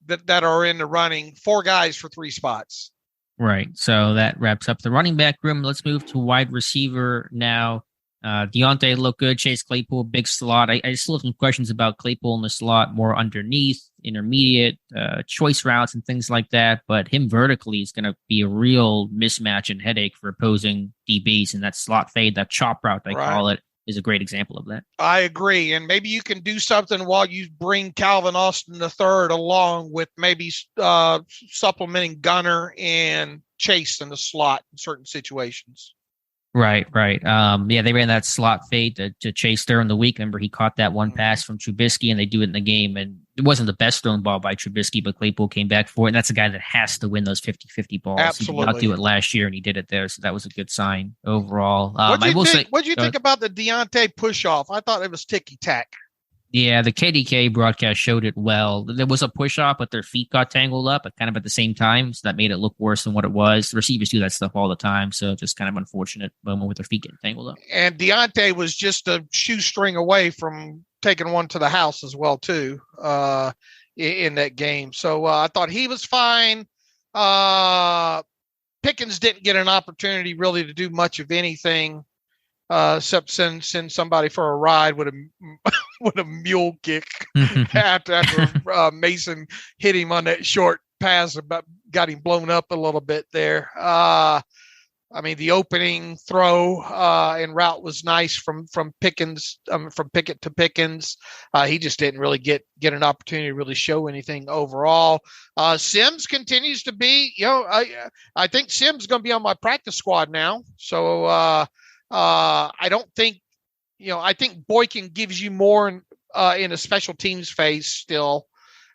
that are in the running. 4 guys for 3 spots. Right. So that wraps up the running back room. Let's move to wide receiver now. Deontay looked good. Chase Claypool, big slot. I still have some questions about Claypool in the slot, more underneath, intermediate, choice routes and things like that. But him vertically is going to be a real mismatch and headache for opposing DBs. And that slot fade, that chop route, they call it, is a great example of that. I agree. And maybe you can do something while you bring Calvin Austin III along with maybe supplementing Gunner and Chase in the slot in certain situations. Right. Yeah, they ran that slot fade to Chase during the week. Remember, he caught that one pass from Trubisky, and they do it in the game. And it wasn't the best thrown ball by Trubisky, but Claypool came back for it. And that's a guy that has to win those 50-50 balls. Absolutely. He did not do it last year, and he did it there. So that was a good sign overall. What do you think about the Deontay push-off? I thought it was ticky-tack. Yeah, the KDK broadcast showed it well. There was a push-off, but their feet got tangled up kind of at the same time, so that made it look worse than what it was. The receivers do that stuff all the time, so just kind of unfortunate moment with their feet getting tangled up. And Deontay was just a shoestring away from taking one to the house as well, too, in that game. So I thought he was fine. Pickens didn't get an opportunity really to do much of anything. Except send somebody for a ride with a mule kick after Mason hit him on that short pass, got him blown up a little bit there. I mean, the opening throw and route was nice from Pickens, from Pickett to Pickens. He just didn't really get an opportunity to really show anything overall. Sims continues to be, I think Sims is going to be on my practice squad now. So I don't think, I think Boykin gives you more in a special teams phase still.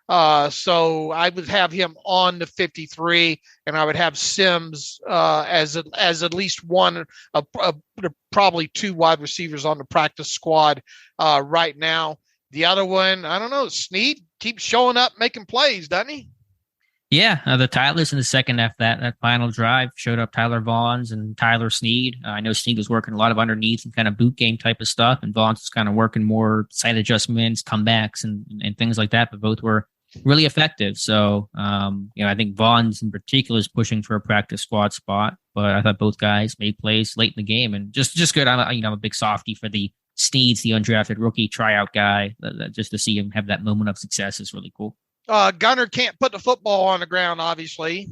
So I would have him on the 53, and I would have Sims as at least one, probably two wide receivers on the practice squad right now. The other one, I don't know. Snead keeps showing up, making plays, doesn't he? Yeah, the Tylers in the second half, that final drive showed up Tyler Vaughns and Tyler Snead. I know Snead was working a lot of underneath and kind of boot game type of stuff, and Vaughns was kind of working more side adjustments, comebacks, and things like that. But both were really effective. So, I think Vaughns in particular is pushing for a practice squad spot. But I thought both guys made plays late in the game, and just good. I'm a big softie for the Snead's the undrafted rookie tryout guy. Just to see him have that moment of success is really cool. Gunner can't put the football on the ground, obviously.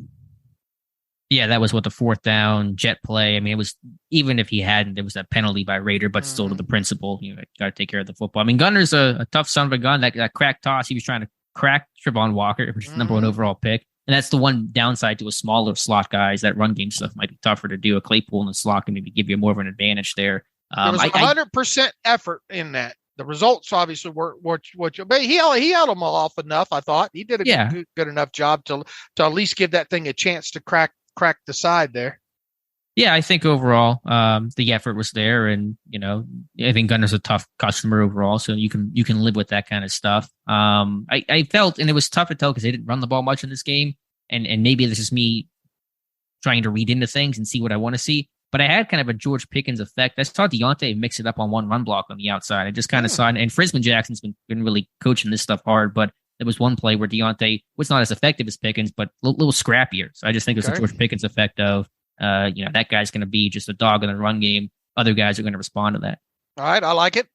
Yeah, that was what the fourth down jet play. I mean, it was, even if he hadn't, it was a penalty by Rader, but still to the principle, got to take care of the football. I mean, Gunner's a tough son of a gun. That crack toss, he was trying to crack Trevon Walker, which is the number one overall pick. And that's the one downside to a smaller slot guys. That run game stuff might be tougher to do. A Claypool in the slot can maybe give you more of an advantage there. There was 100% effort in that. The results obviously were what you, but he held them off enough. I thought he did a good enough job to at least give that thing a chance to crack the side there. Yeah, I think overall the effort was there, and I think Gunner's a tough customer overall, so you can live with that kind of stuff. I felt, and it was tough to tell because they didn't run the ball much in this game, and maybe this is me trying to read into things and see what I want to see. But I had kind of a George Pickens effect. I saw Deontay mix it up on one run block on the outside. I just kind of saw it. And Frisman Jackson's been really coaching this stuff hard. But there was one play where Deontay was not as effective as Pickens, but a little scrappier. So I just think it's a George Pickens effect of, that guy's going to be just a dog in the run game. Other guys are going to respond to that. All right. I like it.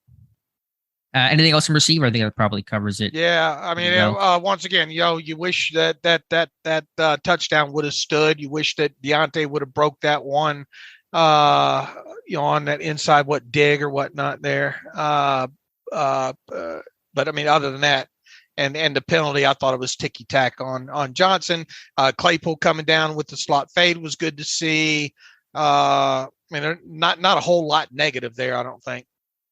Anything else from receiver? I think that probably covers it. Yeah. I mean, once again, you wish that touchdown would have stood. You wish that Deontay would have broke that one. On that inside, dig or whatnot there. But I mean, other than that, and the penalty, I thought it was ticky tack on Johnson. Claypool coming down with the slot fade was good to see. I mean, not a whole lot negative there, I don't think.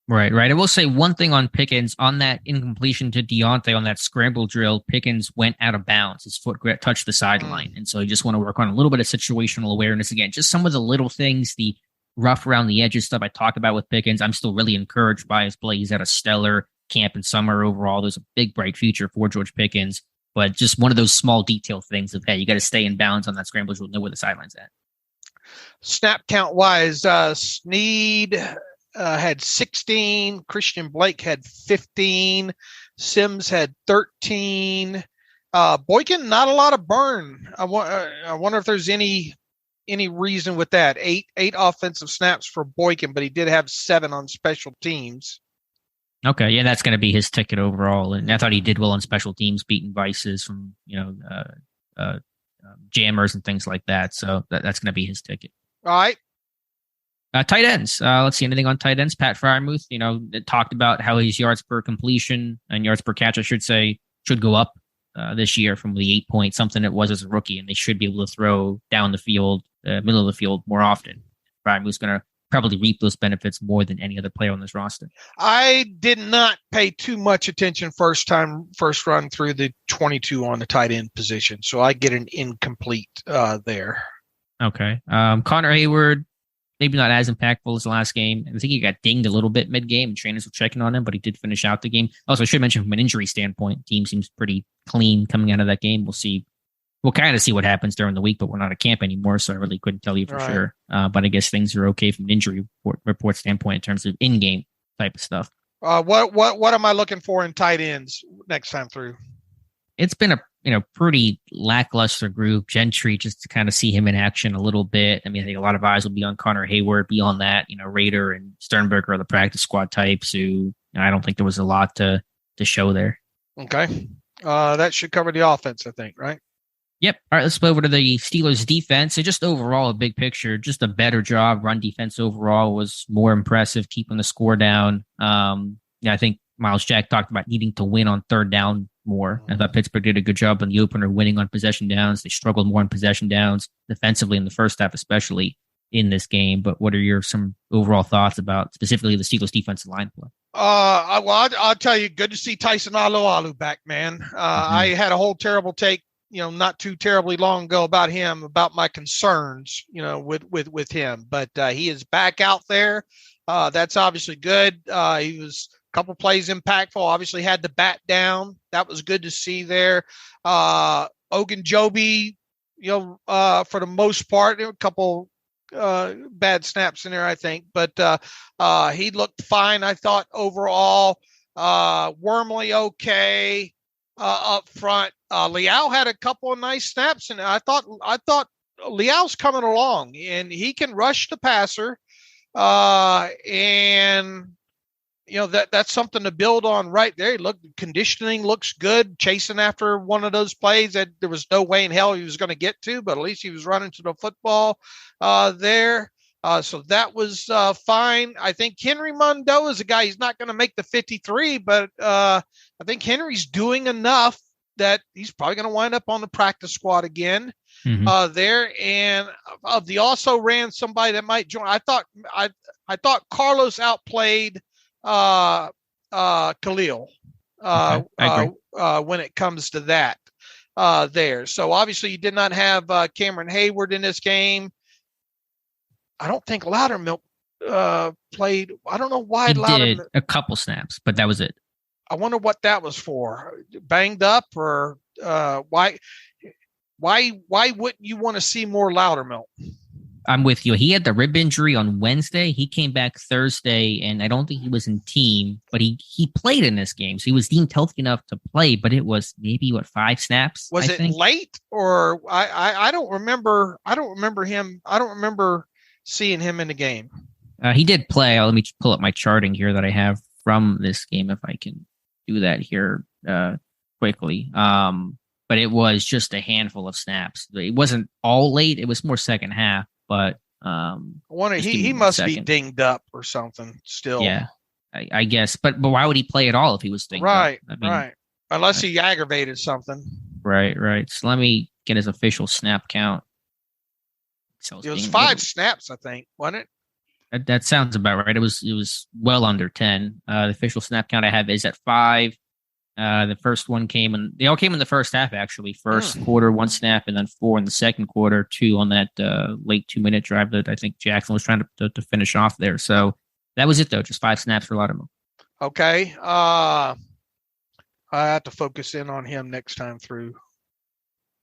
Right. I will say one thing on Pickens, on that incompletion to Deontay on that scramble drill, Pickens went out of bounds. His foot touched the sideline. And so you just want to work on a little bit of situational awareness. Again, just some of the little things, the rough around the edges stuff I talked about with Pickens. I'm still really encouraged by his play. He's at a stellar camp in summer overall. There's a big, bright future for George Pickens. But just one of those small detail things of, hey, you got to stay in bounds on that scramble drill, know where the sideline's at. Snap count wise, Snead had 16. Christian Blake had 15. Sims had 13. Boykin, not a lot of burn. I wonder if there's any reason with that. Eight offensive snaps for Boykin, but he did have 7 on special teams. Okay, yeah, that's going to be his ticket overall. And I thought he did well on special teams, beating vices from jammers and things like that. So that's going to be his ticket. All right. Tight ends. Let's see, anything on tight ends? Pat Fryermuth, talked about how his yards per completion and yards per catch, I should say, should go up this year from the 8 point something it was as a rookie, and they should be able to throw down the field, middle of the field more often. Fryermuth's going to probably reap those benefits more than any other player on this roster. I did not pay too much attention first run through the 22 on the tight end position, so I get an incomplete there. Okay. Connor Hayward, maybe not as impactful as the last game. I think he got dinged a little bit mid-game, and trainers were checking on him, but he did finish out the game. Also, I should mention from an injury standpoint, the team seems pretty clean coming out of that game. We'll see. We'll kind of see what happens during the week, but we're not at camp anymore, so I really couldn't tell you for sure. But I guess things are okay from an injury report standpoint in terms of in-game type of stuff. What am I looking for in tight ends next time through? It's been a pretty lackluster group. Gentry, just to kind of see him in action a little bit. I mean, I think a lot of eyes will be on Connor Hayward. Beyond that, Rader and Sternberger are the practice squad types who I don't think there was a lot to show there. Okay. That should cover the offense, I think, right? Yep. All right, let's move over to the Steelers defense. So just overall, a big picture, just a better job. Run defense overall was more impressive, keeping the score down. I think Miles Jack talked about needing to win on third down more. I thought Pittsburgh did a good job on the opener, winning on possession downs. They struggled more on possession downs defensively in the first half, especially. in this game. But what are your some overall thoughts about specifically the Steelers defensive line play? I'll tell you, good to see Tyson Alualu back, man. I had a whole terrible take, not too terribly long ago about him, about my concerns, with him. But he is back out there. That's obviously good. He was a couple plays impactful. Obviously had the bat down. That was good to see there. Ogunjobi, for the most part, a couple bad snaps in there, I think, but he looked fine. I thought overall, Wormley okay up front. Liao had a couple of nice snaps, and I thought Liao's coming along, and he can rush the passer, and that's something to build on right there. Conditioning looks good, chasing after one of those plays that there was no way in hell he was going to get to, but at least he was running to the football there. So that was fine. I think Henry Mondo is a guy, he's not going to make the 53, but I think Henry's doing enough that he's probably going to wind up on the practice squad again there. And they also ran somebody that might join. I thought Carlos outplayed Khalil when it comes to that there. So obviously you did not have Cameron Hayward in this game. I don't think Loudermilk played. I don't know why Loudermilk did a couple snaps, but that was it. I wonder what that was for. Banged up, or why wouldn't you want to see more Loudermilk? I'm with you. He had the rib injury on Wednesday. He came back Thursday, and I don't think he was in team, but he played in this game. So he was deemed healthy enough to play, but it was maybe 5 snaps. Was it late, or I don't remember. I don't remember him. I don't remember seeing him in the game. He did play. Let me pull up my charting here that I have from this game, if I can do that here quickly. But it was just a handful of snaps. It wasn't all late. It was more second half. But I wonder, he must be dinged up or something still. Yeah, I guess. But why would he play at all if he was dinged up? Right. Unless he aggravated something. Right. So let me get his official snap count. So it was 5 snaps, I think, wasn't it? That sounds about right. It was well under 10. The official snap count I have is at 5. The first one they all came in the first half, actually. First quarter, 1 snap, and then 4 in the second quarter, 2 on that late 2-minute drive that I think Jackson was trying to finish off there. So that was it, though. Just 5 snaps for Loudermilk. Okay. I have to focus in on him next time through.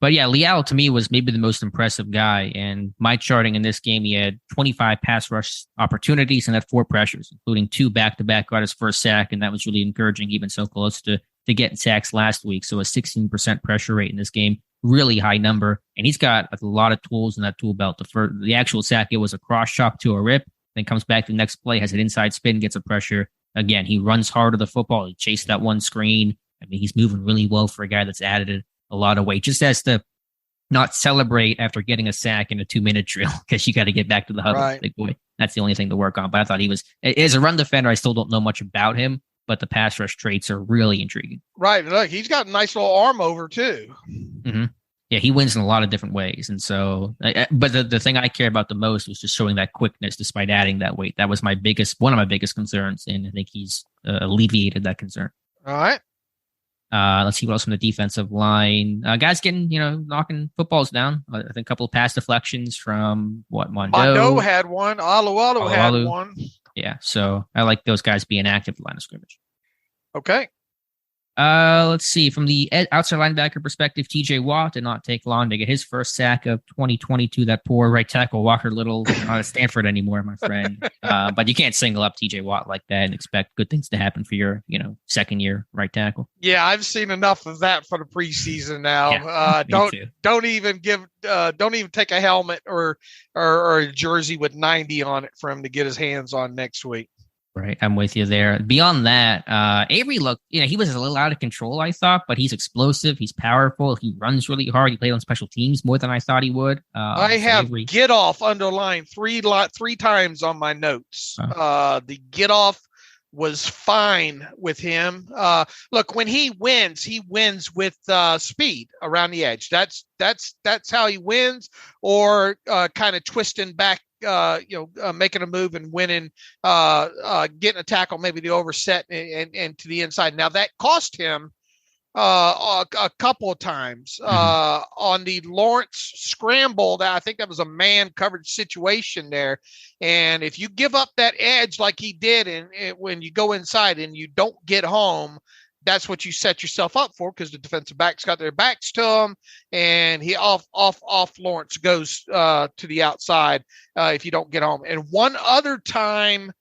But yeah, Liao to me was maybe the most impressive guy. And my charting in this game, he had 25 pass rush opportunities and had 4 pressures, including 2 back-to-back, got his first sack, and that was really encouraging, even so close to getting sacks last week. So a 16% pressure rate in this game, really high number. And he's got a lot of tools in that tool belt. The actual sack, it was a cross chop to a rip, then comes back to the next play, has an inside spin, gets a pressure. Again, he runs hard to the football. He chased that one screen. I mean, he's moving really well for a guy that's added a lot of weight. Just has to not celebrate after getting a sack in a 2-minute drill, because you got to get back to the huddle, right. Big boy. That's the only thing to work on. But I thought he was, as a run defender, I still don't know much about him, but the pass rush traits are really intriguing. Right. Look, he's got a nice little arm over too. Mm-hmm. Yeah, he wins in a lot of different ways. And so, but the thing I care about the most was just showing that quickness despite adding that weight. That was one of my biggest concerns, and I think he's alleviated that concern. All right. Let's see what else from the defensive line. Guys getting, knocking footballs down. I think a couple of pass deflections from Mondo had one. Alualu had one. Yeah, so I like those guys being active line of scrimmage. Okay. Let's see. From the outside linebacker perspective, T.J. Watt did not take long to get his first sack of 2022. That poor right tackle, Walker Little, not at Stanford anymore, my friend. But you can't single up T.J. Watt like that and expect good things to happen for your, second-year right tackle. Yeah, I've seen enough of that for the preseason now. Yeah, don't even take a helmet or a jersey with 90 on it for him to get his hands on next week. Right, I'm with you there. Beyond that, Avery looked, he was a little out of control, I thought, but he's explosive. He's powerful. He runs really hard. He played on special teams more than I thought he would. I have Avery. Get off underlined three times on my notes. The get off was fine with him. Look, when he wins with speed around the edge. That's how he wins, or kind of twisting back making a move and winning, getting a tackle, maybe the overset and to the inside. Now that cost him a couple of times on the Lawrence scramble. I think that was a man coverage situation there. And if you give up that edge like he did, and when you go inside and you don't get home, that's what you set yourself up for, because the defensive backs got their backs to him, and he off Lawrence goes to the outside if you don't get home. And one other time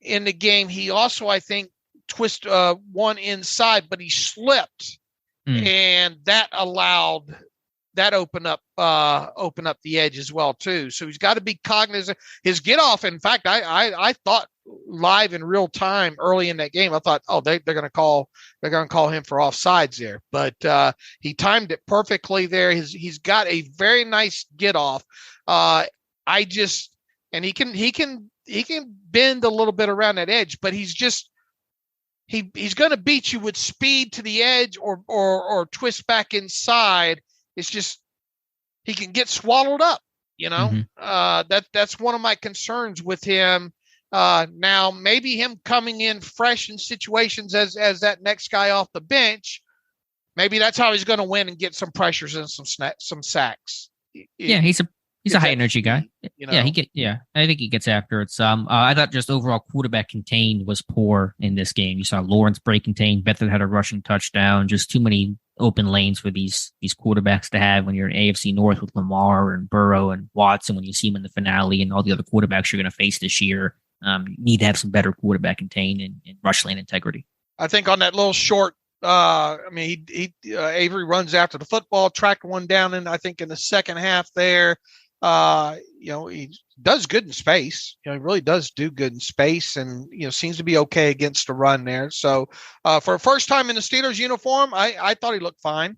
in the game, he also, I think, twist one inside, but he slipped, and that opened up the edge as well too. So he's got to be cognizant. His get off. In fact, I thought live in real time early in that game, I thought, they're going to call him for offsides there, but he timed it perfectly there. He's got a very nice get off. And he can bend a little bit around that edge, but he's going to beat you with speed to the edge or twist back inside. It's just he can get swallowed up, That's one of my concerns with him. Now, maybe him coming in fresh in situations as that next guy off the bench, maybe that's how he's going to win and get some pressures and some sacks. Yeah, he's a high energy guy. I think he gets after it some. I thought just overall quarterback contained was poor in this game. You saw Lawrence break contained. Beathard had a rushing touchdown. Just too many open lanes for these quarterbacks to have when you're in AFC North with Lamar and Burrow and Watson. When you see him in the finale and all the other quarterbacks you're going to face this year, you need to have some better quarterback contained and rush lane integrity. I think on that little short. Avery runs after the football, tracked one down, and I think in the second half there. He does good in space. He really does do good in space, and seems to be okay against the run there. So for a first time in the Steelers uniform, I thought he looked fine.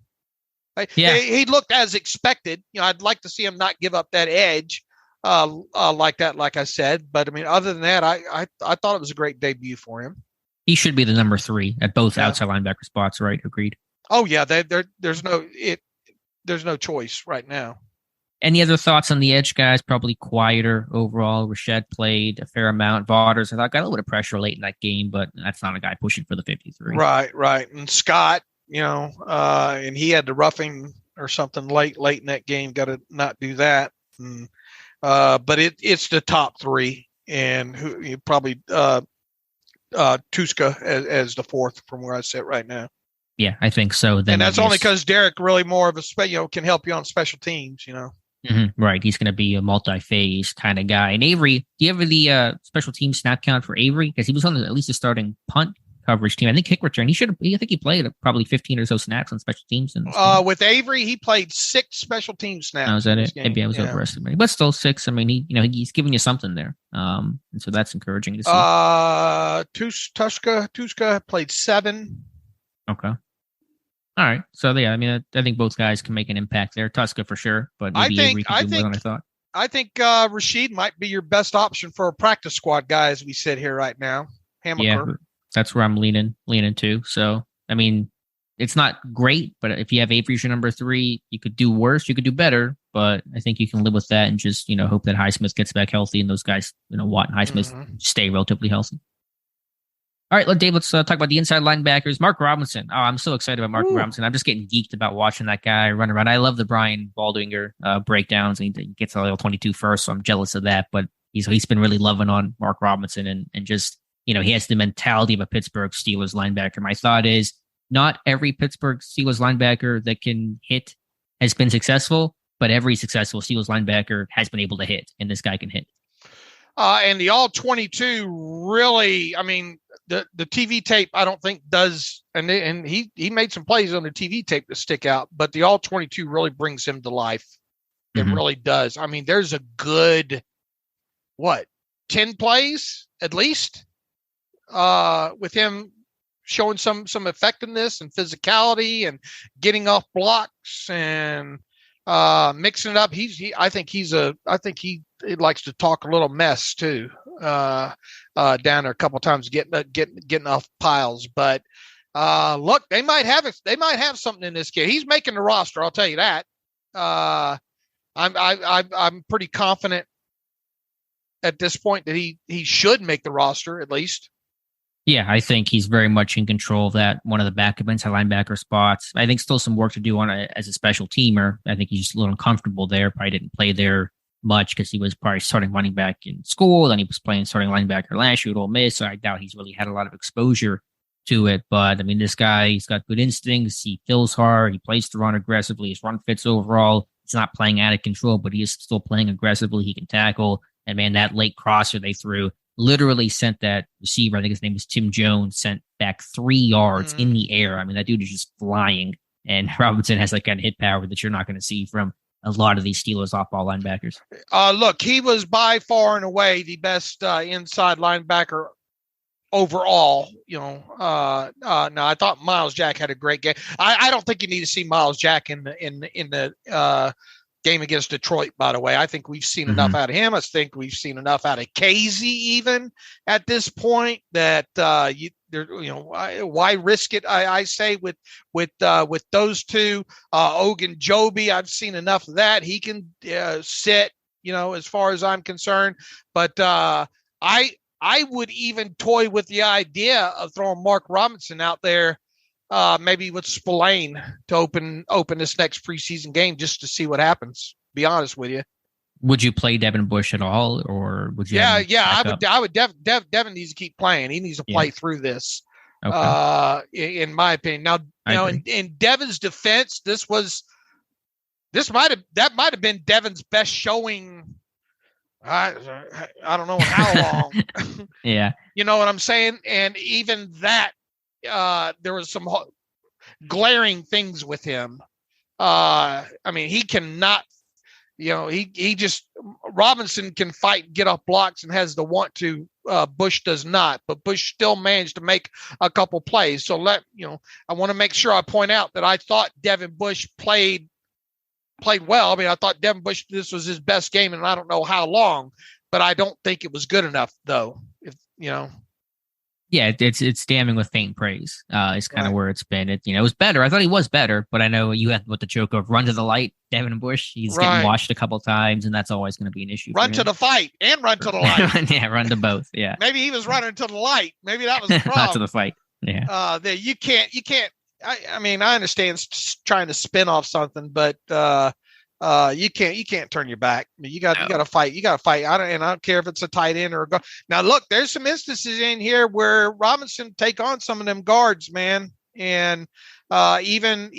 He looked as expected. I'd like to see him not give up that edge like that, like I said. But other than that, I thought it was a great debut for him. He should be the number 3 at both outside linebacker spots, right? Agreed. Oh yeah, there's no choice right now. Any other thoughts on the edge guys? Probably quieter overall. Rashad played a fair amount. Vaughters, I thought, got a little bit of pressure late in that game, but that's not a guy pushing for the 53. Right. And Scott, and he had the roughing or something late in that game. Got to not do that. But it's the top 3, and who you probably Tuska as the 4th from where I sit right now. Yeah, I think so. And that's only because Derek really more of a can help you on special teams. Right. He's going to be a multi-phase kind of guy. And Avery, do you have the special team snap count for Avery? Because he was on at least the starting punt coverage team. I think kick return. I think he played probably 15 or so snaps on special teams. With Avery, he played 6 special team snaps. Oh, is that it? Maybe I was overestimating, but still 6. He's giving you something there. And so that's encouraging to see. Tuska played 7. Okay. All right. So yeah, I think both guys can make an impact there. Tuska for sure, but maybe Avery can do more than I thought. I think Rashid might be your best option for a practice squad guy as we sit here right now. Hammaker. Yeah, that's where I'm leaning to. So it's not great, but if you have Avery as your number 3, you could do worse, you could do better, but I think you can live with that and just hope that Highsmith gets back healthy and those guys, Watt and Highsmith stay relatively healthy. All right, Dave, let's talk about the inside linebackers. Mark Robinson. Oh, I'm so excited about Mark Robinson. I'm just getting geeked about watching that guy run around. I love the Brian Baldinger breakdowns, and he gets a little 22 first, so I'm jealous of that. But he's been really loving on Mark Robinson, and just, he has the mentality of a Pittsburgh Steelers linebacker. My thought is not every Pittsburgh Steelers linebacker that can hit has been successful, but every successful Steelers linebacker has been able to hit, and this guy can hit. And the all-22 really, the TV tape, I don't think does, and he made some plays on the TV tape that stick out, but the all-22 really brings him to life. It really does. There's a good, 10 plays at least with him showing some effectiveness and physicality and getting off blocks and mixing it up. I think he likes to talk a little mess too. Down there a couple times getting off piles, but look, they might have something in this kid. He's making the roster, I'll tell you that. I'm pretty confident at this point that he should make the roster at least. Yeah, I think he's very much in control of that, one of the backup inside linebacker spots. I think still some work to do on it as a special teamer. I think he's just a little uncomfortable there. Probably didn't play there much because he was probably starting running back in school. Then he was playing starting linebacker last year at Ole Miss. So I doubt he's really had a lot of exposure to it. But I mean, this guy, he's got good instincts. He fills hard. He plays to run aggressively. His run fits overall. He's not playing out of control, but he is still playing aggressively. He can tackle. And man, that late crosser they threw literally sent that receiver, I think his name is Tim Jones, sent back 3 yards in the air. I mean, that dude is just flying. And Robinson has that kind of hit power that you're not going to see from a lot of these Steelers off-ball linebackers. Look, he was by far and away the best inside linebacker overall. Now I thought Miles Jack had a great game. I don't think you need to see Miles Jack in the game against Detroit, by the way. I think we've seen enough out of him. I think we've seen enough out of Casey even at this point that why risk it? I say with those two, Ogunjobi, I've seen enough of that. He can sit, as far as I'm concerned. But I would even toy with the idea of throwing Mark Robinson out there. Maybe with Spillane to open this next preseason game just to see what happens. Be honest with you. Would you play Devin Bush at all, or would you? I would. Devin needs to keep playing. He needs to play through this. Okay. In my opinion. Now, in Devin's defense, that might have been Devin's best showing. I don't know how long. Yeah. You know what I'm saying? And even that. There was some glaring things with him. I mean, he cannot, Robinson can fight, get off blocks and has the want to, Bush does not, but Bush still managed to make a couple plays. So I want to make sure I point out that I thought Devin Bush played well. I mean, I thought Devin Bush, this was his best game and I don't know how long, but I don't think it was good enough though. Yeah, it's damning with faint praise. It's kind of where it's been. It was better. I thought he was better, but I know you had with the joke of run to the light, Devin Bush. He's getting washed a couple times, and that's always going to be an issue. Run to the fight and run to the light. Yeah, run to both. Yeah. Maybe he was running to the light. Maybe that was the problem. Not to the fight. Yeah. You can't. I mean, I understand trying to spin off something, but you can't turn your back. I mean, you got to fight. You got to fight. I don't care if it's a tight end or a guard. Now, look, there's some instances in here where Robinson take on some of them guards, man, and even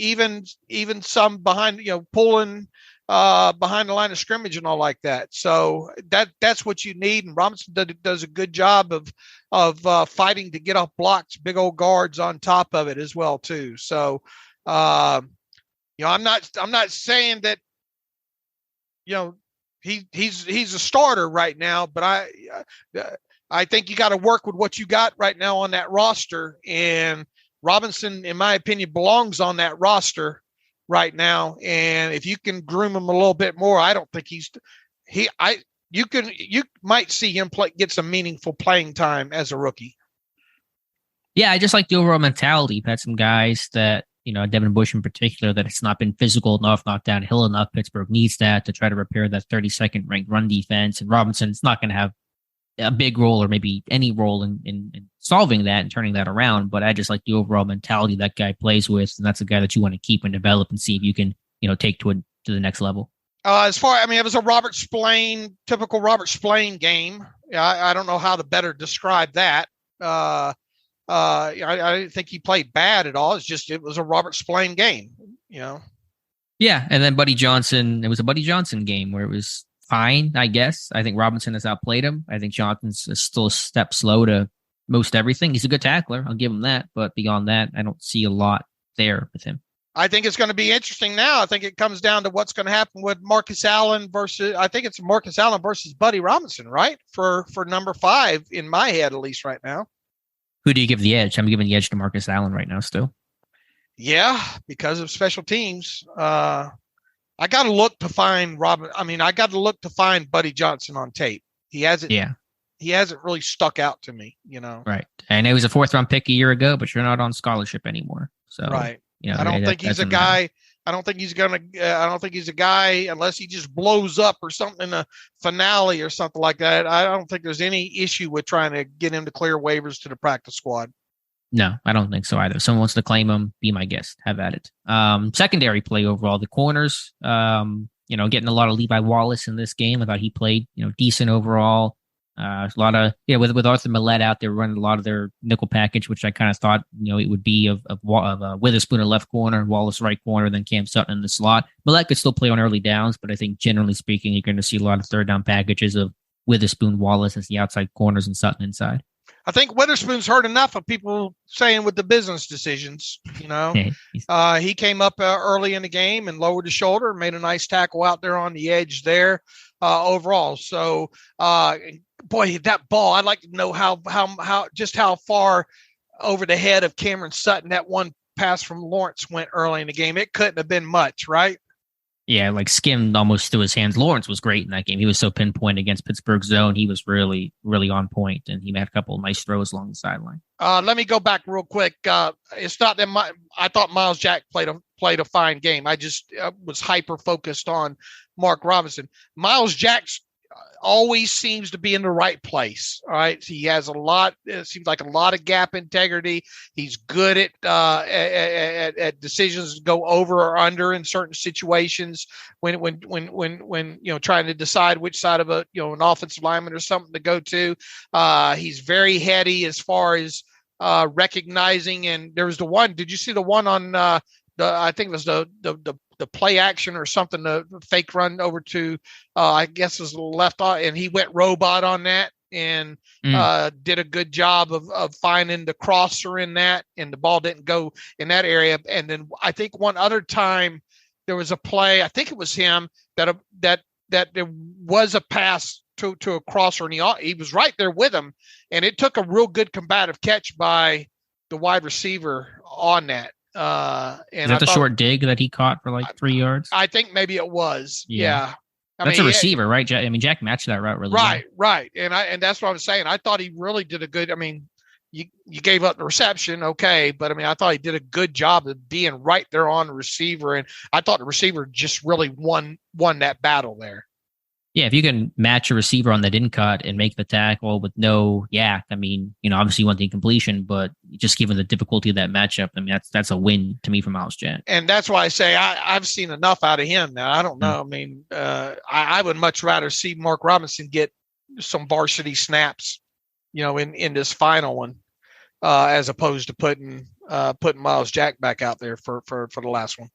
some behind, pulling behind the line of scrimmage and all like that. So that's what you need. And Robinson does a good job of fighting to get off blocks, big old guards on top of it as well too. So I'm not saying that. He's a starter right now, but I think you got to work with what you got right now on that roster. And Robinson, in my opinion, belongs on that roster right now. And if you can groom him a little bit more, I don't think you might see him get some meaningful playing time as a rookie. Yeah, I just like the overall mentality. You've had some guys that, Devin Bush in particular, that it's not been physical enough, not downhill enough. Pittsburgh needs that to try to repair that 32nd ranked run defense. And Robinson's not going to have a big role or maybe any role in solving that and turning that around. But I just like the overall mentality that guy plays with. And that's a guy that you want to keep and develop and see if you can, take to the next level. It was a typical Robert Spillane game. I don't know how to better describe that. I didn't think he played bad at all. It was a Robert Spillane game, Yeah, and then Buddy Johnson. It was a Buddy Johnson game where it was fine, I guess. I think Robinson has outplayed him. I think Johnson's still a step slow to most everything. He's a good tackler. I'll give him that. But beyond that, I don't see a lot there with him. I think it's going to be interesting now. I think it comes down to what's going to happen with Marcus Allen versus Buddy Robinson, right? For number 5 in my head, at least right now. Who do you give the edge? I'm giving the edge to Marcus Allen right now still. Yeah, because of special teams. I got to look to find Buddy Johnson on tape. He hasn't really stuck out to me, Right. I know he was a 4th round pick a year ago, but you're not on scholarship anymore. So right. I don't think he's a guy. I don't think he's a guy unless he just blows up or something in a finale or something like that. I don't think there's any issue with trying to get him to clear waivers to the practice squad. No, I don't think so either. If someone wants to claim him, be my guest. Have at it. Secondary play overall, the corners, getting a lot of Levi Wallace in this game. I thought he played, decent overall. A lot of, with Arthur Millette out there running a lot of their nickel package, which I kind of thought, it would be of Witherspoon in left corner, Wallace right corner, then Cam Sutton in the slot. Millette could still play on early downs, but I think generally speaking, you're going to see a lot of third down packages of Witherspoon, Wallace as the outside corners and Sutton inside. I think Witherspoon's heard enough of people saying with the business decisions, he came up early in the game and lowered the shoulder, made a nice tackle out there on the edge there overall. So, boy, that ball, I'd like to know how far over the head of Cameron Sutton that one pass from Lawrence went early in the game. It couldn't have been much, right? Yeah, like skimmed almost through his hands. Lawrence was great in that game. He was so pinpoint against Pittsburgh zone. He was really, really on point, and he made a couple of nice throws along the sideline. Let me go back real quick. It's not that I thought Miles Jack played a fine game. I just was hyper focused on Mark Robinson. Miles Jack always seems to be in the right place. All right. He has it seems like a lot of gap integrity. He's good at decisions to go over or under in certain situations when trying to decide which side of an offensive lineman or something to go to. He's very heady as far as recognizing. And there was the one, did you see the one on I think it was the play action or something, the fake run over to, I guess it was the left, and he went robot on that and did a good job of finding the crosser in that, and the ball didn't go in that area. And then I think one other time there was a play, I think it was him, that there was a pass to a crosser, and he was right there with him, and it took a real good combative catch by the wide receiver on that. And is that the short dig that he caught for like 3 yards? I think maybe it was. Yeah. That's a receiver, right? Jack matched that route really well. Right. And that's what I was saying. I thought he really did a good, you gave up the reception, okay, but I thought he did a good job of being right there on the receiver, and I thought the receiver just really won that battle there. Yeah, if you can match a receiver on that in cut and make the tackle with no yak, obviously you want the incompletion, but just given the difficulty of that matchup, that's a win to me for Miles Jack. And that's why I say I've seen enough out of him now. I don't know. I would much rather see Mark Robinson get some varsity snaps, in this final one, as opposed to putting Miles Jack back out there for the last one.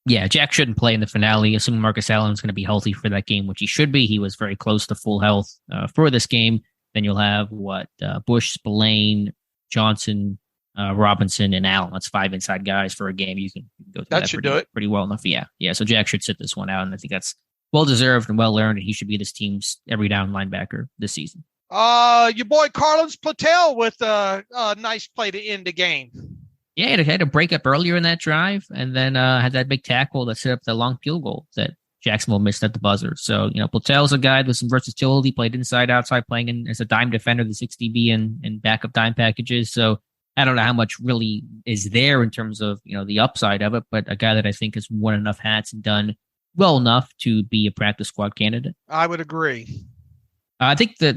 Yeah, Jack shouldn't play in the finale, assuming Marcus Allen's going to be healthy for that game, which he should be. He was very close to full health for this game. Then you'll have Bush, Spillane, Johnson, Robinson, and Allen. That's 5 inside guys for a game. You can go through that do it pretty well enough. Yeah. So Jack should sit this one out, and I think that's well deserved and well earned. And he should be this team's every down linebacker this season. Your boy Carlos Platel with a nice play to end the game. Yeah, he had a break up earlier in that drive, and then had that big tackle that set up the long field goal that Jacksonville missed at the buzzer. So, Platel's a guy with some versatility, played inside, outside, playing as a dime defender, the 6DB and backup dime packages. So I don't know how much really is there in terms of, the upside of it, but a guy that I think has worn enough hats and done well enough to be a practice squad candidate. I would agree. I think the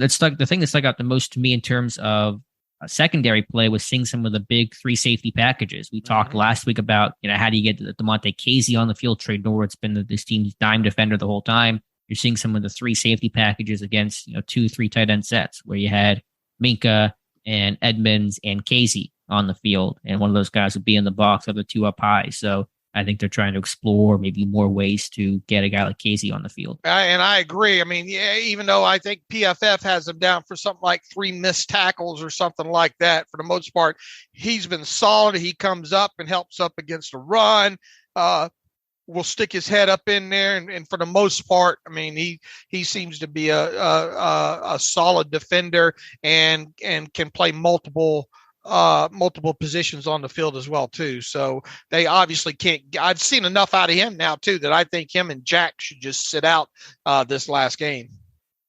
thing that stuck out the most to me in terms of secondary play was seeing some of the big 3 safety packages. We talked last week about, how do you get DeMonte Casey on the field? Trey Norwood's been this team's dime defender the whole time. You're seeing some of the 3 safety packages against, 2-3 tight end sets where you had Minka and Edmonds and Casey on the field. And one of those guys would be in the box, other 2 up high. So I think they're trying to explore maybe more ways to get a guy like Casey on the field. And I agree. Even though I think PFF has him down for something like 3 missed tackles or something like that, for the most part, he's been solid. He comes up and helps up against the run. Will stick his head up in there. And for the most part, he seems to be a solid defender and can play multiple positions on the field as well too. So they obviously can't. I've seen enough out of him now too that I think him and Jack should just sit out this last game.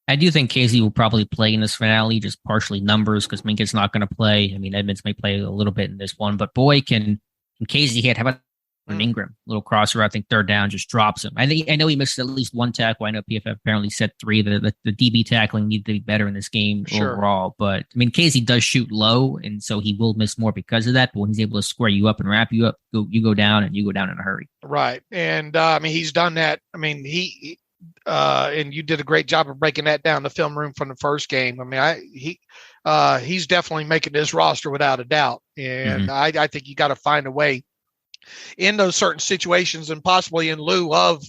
I do think Casey will probably play in this finale, just partially numbers, because Minka's not going to play. Edmonds may play a little bit in this one, but boy, can Casey hit. How about on Ingram. Little crosser, I think third down just drops him. I know he missed at least one tackle. I know PFF apparently said 3. The DB tackling needed to be better in this game overall. But I mean, Casey does shoot low, and so he will miss more because of that. But when he's able to square you up and wrap you up, you go down in a hurry. Right, and I mean he's done that. I mean and you did a great job of breaking that down the film room from the first game. I mean he's definitely making this roster without a doubt, and I think you got to find a way in those certain situations, and possibly in lieu of,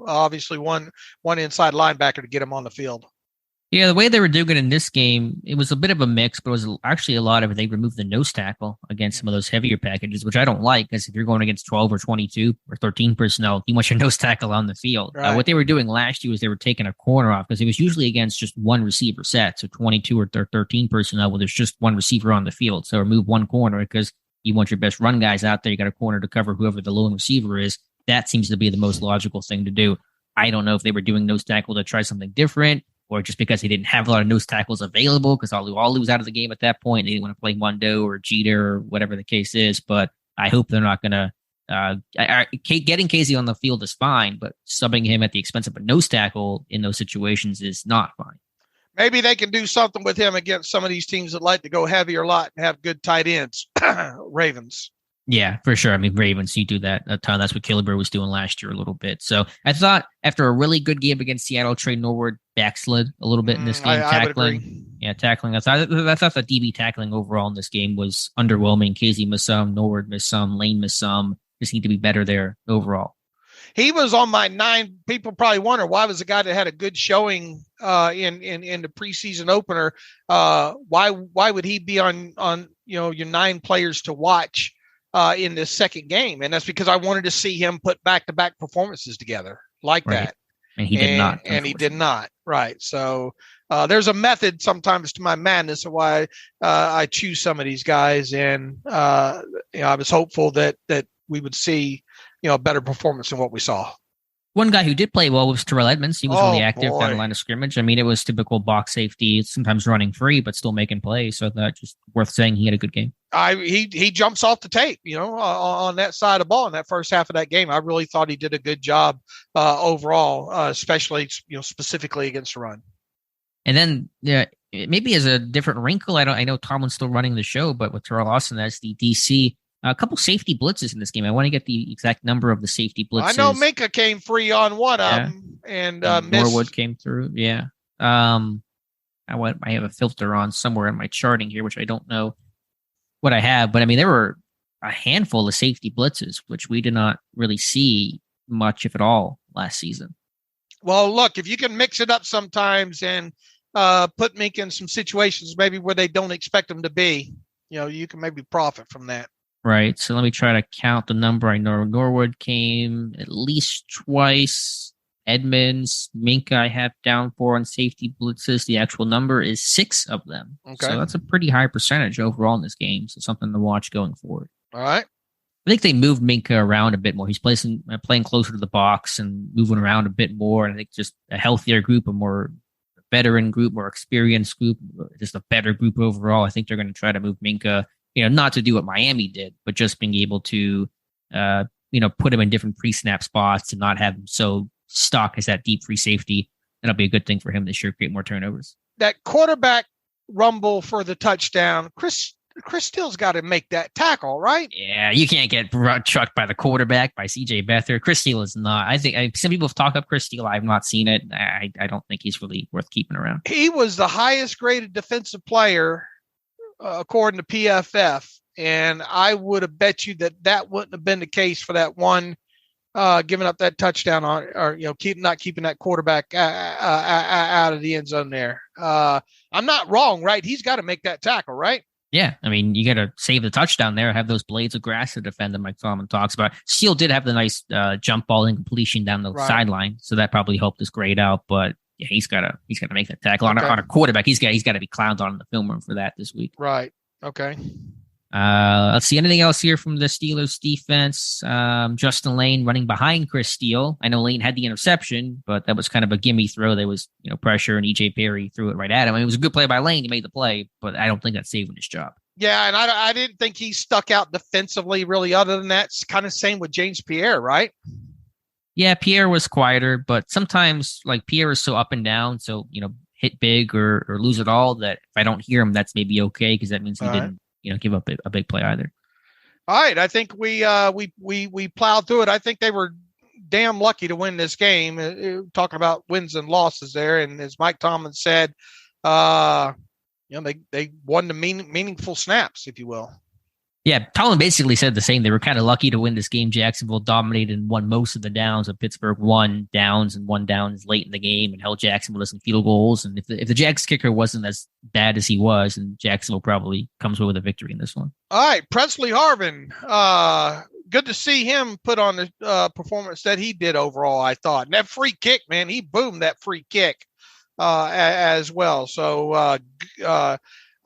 obviously one inside linebacker to get him on the field. Yeah, the way they were doing it in this game, it was a bit of a mix, but it was actually a lot of it. They removed the nose tackle against some of those heavier packages, which I don't like, because if you're going against 12 or 22 or 13 personnel, you want your nose tackle on the field. Right. What they were doing last year was they were taking a corner off, because it was usually against just one receiver set, so 22 or 13 personnel, where there's just one receiver on the field. So remove one corner, because you want your best run guys out there. You got a corner to cover whoever the lone receiver is. That seems to be the most logical thing to do. I don't know if they were doing nose tackle to try something different, or just because they didn't have a lot of nose tackles available, because all lose out of the game at that point. They didn't want to play Mondo or Jeter or whatever the case is. But I hope they're not going to. Getting Casey on the field is fine, but subbing him at the expense of a nose tackle in those situations is not fine. Maybe they can do something with him against some of these teams that like to go heavier a lot and have good tight ends. Ravens. Yeah, for sure. I mean, Ravens, you do that a ton. That's what Killebrew was doing last year a little bit. So I thought after a really good game against Seattle, Trey Norwood backslid a little bit in this game. Tackling. Yeah, tackling. I thought the DB tackling overall in this game was underwhelming. Casey missed some, Norwood missed some, Lane missed some. Just need to be better there overall. He was on my 9. People probably wonder, why was a guy that had a good showing in the preseason opener? Why would he be on your 9 players to watch in this second game? And that's because I wanted to see him put back-to-back performances together like that. And he did not. And he did not. Right. So there's a method sometimes to my madness of why I choose some of these guys. And I was hopeful that we would see a better performance than what we saw. One guy who did play well was Terrell Edmonds. He was really active down the line of scrimmage. I mean, it was typical box safety, sometimes running free, but still making plays. So that's just worth saying he had a good game. He jumps off the tape, on that side of the ball in that first half of that game. I really thought he did a good job overall, especially, specifically against the run. And then maybe as a different wrinkle, I know Tomlin's still running the show, but with Terrell Austin as the DC, a couple safety blitzes in this game. I want to get the exact number of the safety blitzes. I know Minka came free on one of them, and Norwood came through. Yeah. I have a filter on somewhere in my charting here, which I don't know what I have, but I mean, there were a handful of safety blitzes, which we did not really see much, if at all, last season. Well, look, if you can mix it up sometimes and put Minka in some situations maybe where they don't expect them to be, you can maybe profit from that. Right. So let me try to count the number. I know Norwood came at least twice. Edmonds, Minka, I have down 4 on safety blitzes. The actual number is 6 of them. Okay. So that's a pretty high percentage overall in this game. So something to watch going forward. All right. I think they moved Minka around a bit more. He's playing closer to the box and moving around a bit more. And I think just a healthier group, a more veteran group, more experienced group, just a better group overall. I think they're going to try to move Minka, not to do what Miami did, but just being able to, put him in different pre-snap spots and not have him so stuck as that deep free safety. That'll be a good thing for him this year, create more turnovers. That quarterback rumble for the touchdown, Chris Steele's got to make that tackle, right? Yeah, you can't get trucked by the quarterback, by CJ Beathard. Chris Steele is not. I think some people have talked up Chris Steele. I've not seen it. I don't think he's really worth keeping around. He was the highest graded defensive player according to PFF, and I would have bet you that wouldn't have been the case for that one giving up that touchdown not keeping that quarterback out of the end zone there. I'm not wrong, right? He's got to make that tackle, right? Yeah, I mean, you got to save the touchdown there, have those blades of grass to defend them, like Solomon talks about. Steele did have the nice jump ball incompletion down the sideline, so that probably helped his grade out. But yeah, he's got to make that tackle on a quarterback. He's got to be clowned on in the film room for that this week. Right. Okay. Let's see. Anything else here from the Steelers defense? Justin Lane running behind Chris Steele. I know Lane had the interception, but that was kind of a gimme throw. There was, pressure, and EJ Perry threw it right at him. I mean, it was a good play by Lane. He made the play, but I don't think that's saving his job. Yeah, and I didn't think he stuck out defensively really other than that. It's kind of same with James Pierre, right? Yeah, Pierre was quieter, but sometimes like Pierre is so up and down. So, hit big or lose it all that if I don't hear him, that's maybe okay because that means he didn't, give up a big play either. All right. I think we plowed through it. I think they were damn lucky to win this game. Talking about wins and losses there. And as Mike Tomlin said, they won the meaningful snaps, if you will. Yeah, Tomlin basically said the same. They were kind of lucky to win this game. Jacksonville dominated and won most of the downs, but Pittsburgh won downs late in the game and held Jacksonville to some field goals. And if the Jags kicker wasn't as bad as he was, and Jacksonville probably comes away with a victory in this one. All right, Presley Harvin. Good to see him put on the performance that he did overall, I thought. And that free kick, man, he boomed that free kick as well. So,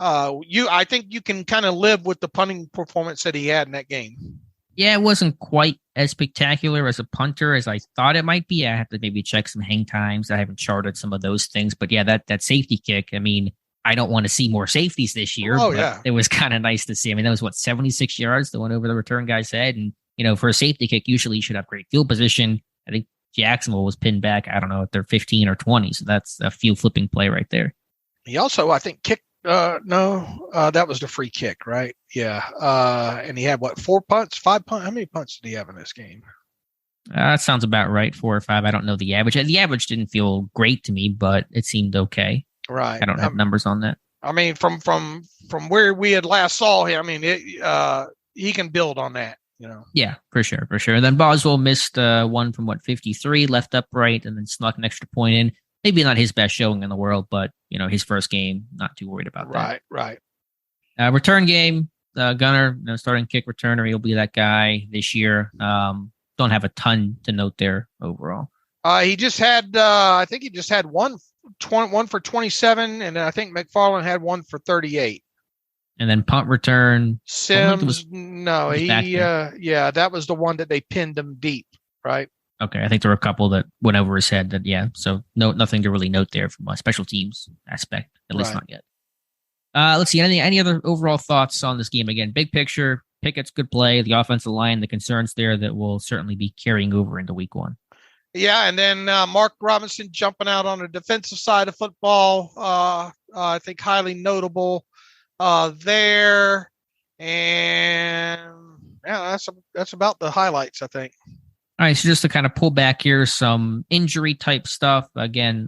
I think you can kind of live with the punting performance that he had in that game. Yeah, it wasn't quite as spectacular as a punter as I thought it might be. I have to maybe check some hang times. I haven't charted some of those things. But yeah, that safety kick, I mean, I don't want to see more safeties this year. Oh, but yeah. It was kind of nice to see. I mean, that was 76 yards that went over the return guy's head. And, for a safety kick, usually you should have great field position. I think Jacksonville was pinned back, I don't know, at their 15 or 20. So that's a field flipping play right there. He also, I think, kicked. That was the free kick, right? Yeah. And he had 4 punts, 5 punts. How many punts did he have in this game? That sounds about right. 4 or 5. I don't know the average. The average didn't feel great to me, but it seemed okay. Right. I don't have numbers on that. I mean, from where we had last saw him, I mean, he can build on that, Yeah, for sure. And then Boswell missed one from 53, left upright, and then snuck an extra point in. Maybe not his best showing in the world, but, his first game, not too worried about that. Right. Return game, Gunner, starting kick returner. He'll be that guy this year. Don't have a ton to note there overall. He just had, I think he just had one for 27, and I think McFarland had one for 38. And then punt return. Sims, that was the one that they pinned him deep, right? Okay, I think there were a couple that went over his head. So nothing to really note there from a special teams aspect, at least not yet. Let's see, any other overall thoughts on this game? Again, big picture, Pickett's good play, the offensive line, the concerns there that will certainly be carrying over into week one. Yeah, and then Mark Robinson jumping out on the defensive side of football, I think highly notable there. And yeah, that's about the highlights, I think. All right, so just to kind of pull back here, some injury type stuff. Again,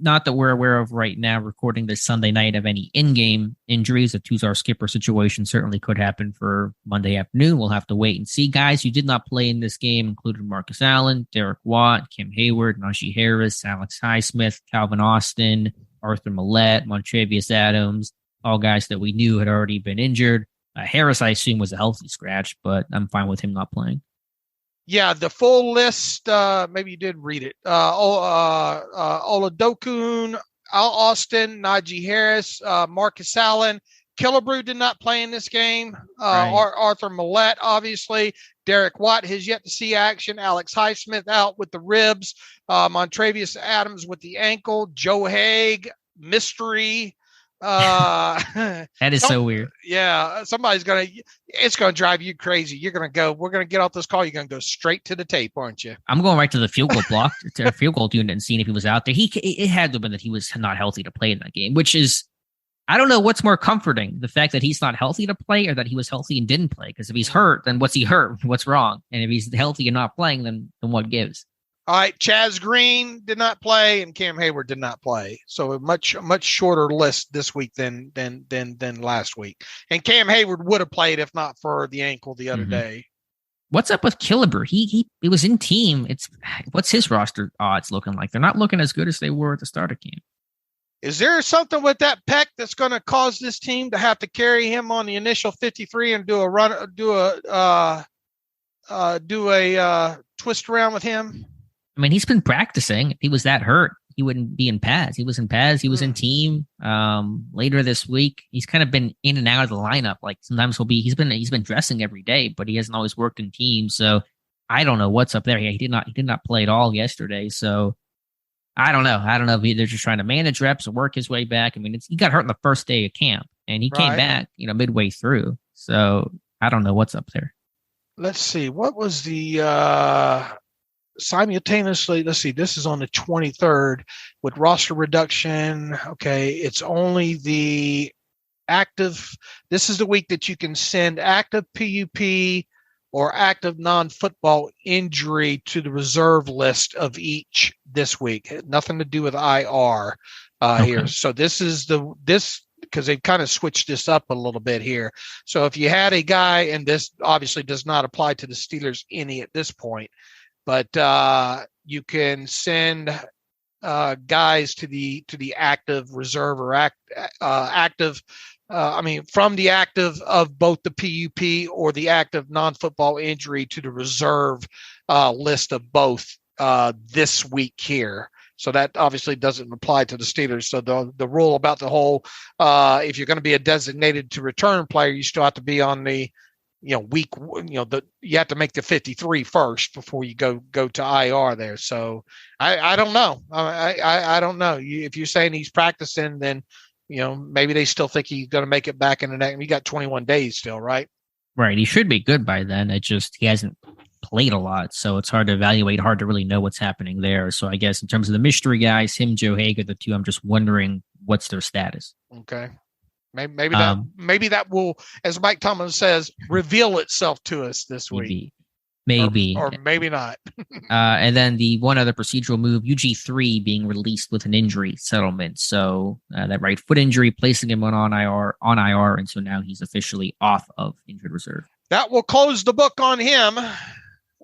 not that we're aware of right now, recording this Sunday night, of any in-game injuries. A Tuzar skipper situation certainly could happen for Monday afternoon. We'll have to wait and see. Guys who did not play in this game included Marcus Allen, Derek Watt, Kim Hayward, Najee Harris, Alex Highsmith, Calvin Austin, Arthur Millette, Montravius Adams, all guys that we knew had already been injured. Harris, I assume, was a healthy scratch, but I'm fine with him not playing. Yeah, the full list, maybe you did read it. Oladokun, Al Austin, Najee Harris, Marcus Allen. Killebrew did not play in this game. Right. Arthur Millette, obviously. Derek Watt has yet to see action. Alex Highsmith out with the ribs. Montravius Adams with the ankle. Joe Haig, mystery. That is so weird. Yeah, it's gonna drive you crazy. We're gonna get off this call. You're gonna go straight to the tape, aren't you? I'm going right to the field goal block, to the field goal unit, and seeing if he was out there. It had to have been that he was not healthy to play in that game, which is, I don't know what's more comforting, the fact that he's not healthy to play or that he was healthy and didn't play. Because if he's hurt, then what's he hurt? What's wrong? And if he's healthy and not playing, then what gives? All right, Chaz Green did not play, and Cam Hayward did not play. So a much shorter list this week than last week. And Cam Hayward would have played if not for the ankle the other day. What's up with Killebrew? He was in team. What's his roster odds looking like? They're not looking as good as they were at the start of camp. Is there something with that pec that's going to cause this team to have to carry him on the initial 53 and do a twist around with him? I mean, he's been practicing. If he was that hurt, he wouldn't be in pads. He was in pads. He was in team. Later this week, he's kind of been in and out of the lineup. Like sometimes he's been dressing every day, but he hasn't always worked in team. So I don't know what's up there. Yeah, he did not play at all yesterday. So I don't know. I don't know if they're just trying to manage reps or work his way back. I mean, he got hurt on the first day of camp, and he came back, midway through. So I don't know what's up there. Let's see. What was the simultaneously? Let's see. This is on the 23rd with roster reduction. Okay, it's only the active. This is the week that you can send active PUP or active non-football injury to the reserve list of each this week. Nothing to do with IR here. So this is because they've kind of switched this up a little bit here. So if you had a guy, and this obviously does not apply to the Steelers any at this point, but you can send guys to the active reserve or active. From the active of both the PUP or the active non-football injury to the reserve list of both this week here. So that obviously doesn't apply to the Steelers. So the rule about the whole, if you're going to be a designated to return player, you still have to be on the, week, you have to make the 53 first before you go to IR there. So I don't know. I don't know. If you're saying he's practicing, then, maybe they still think he's going to make it back in the next. You got 21 days still, right? Right. He should be good by then. He hasn't played a lot, so it's hard to evaluate, hard to really know what's happening there. So I guess in terms of the mystery guys, him, Joe Hager, the two, I'm just wondering what's their status. Okay. Maybe that will, as Mike Tomlin says, reveal itself to us this week. Maybe. Or maybe not. And then the one other procedural move, UG3 being released with an injury settlement. So that right foot injury, placing him on IR, and so now he's officially off of injured reserve. That will close the book on him,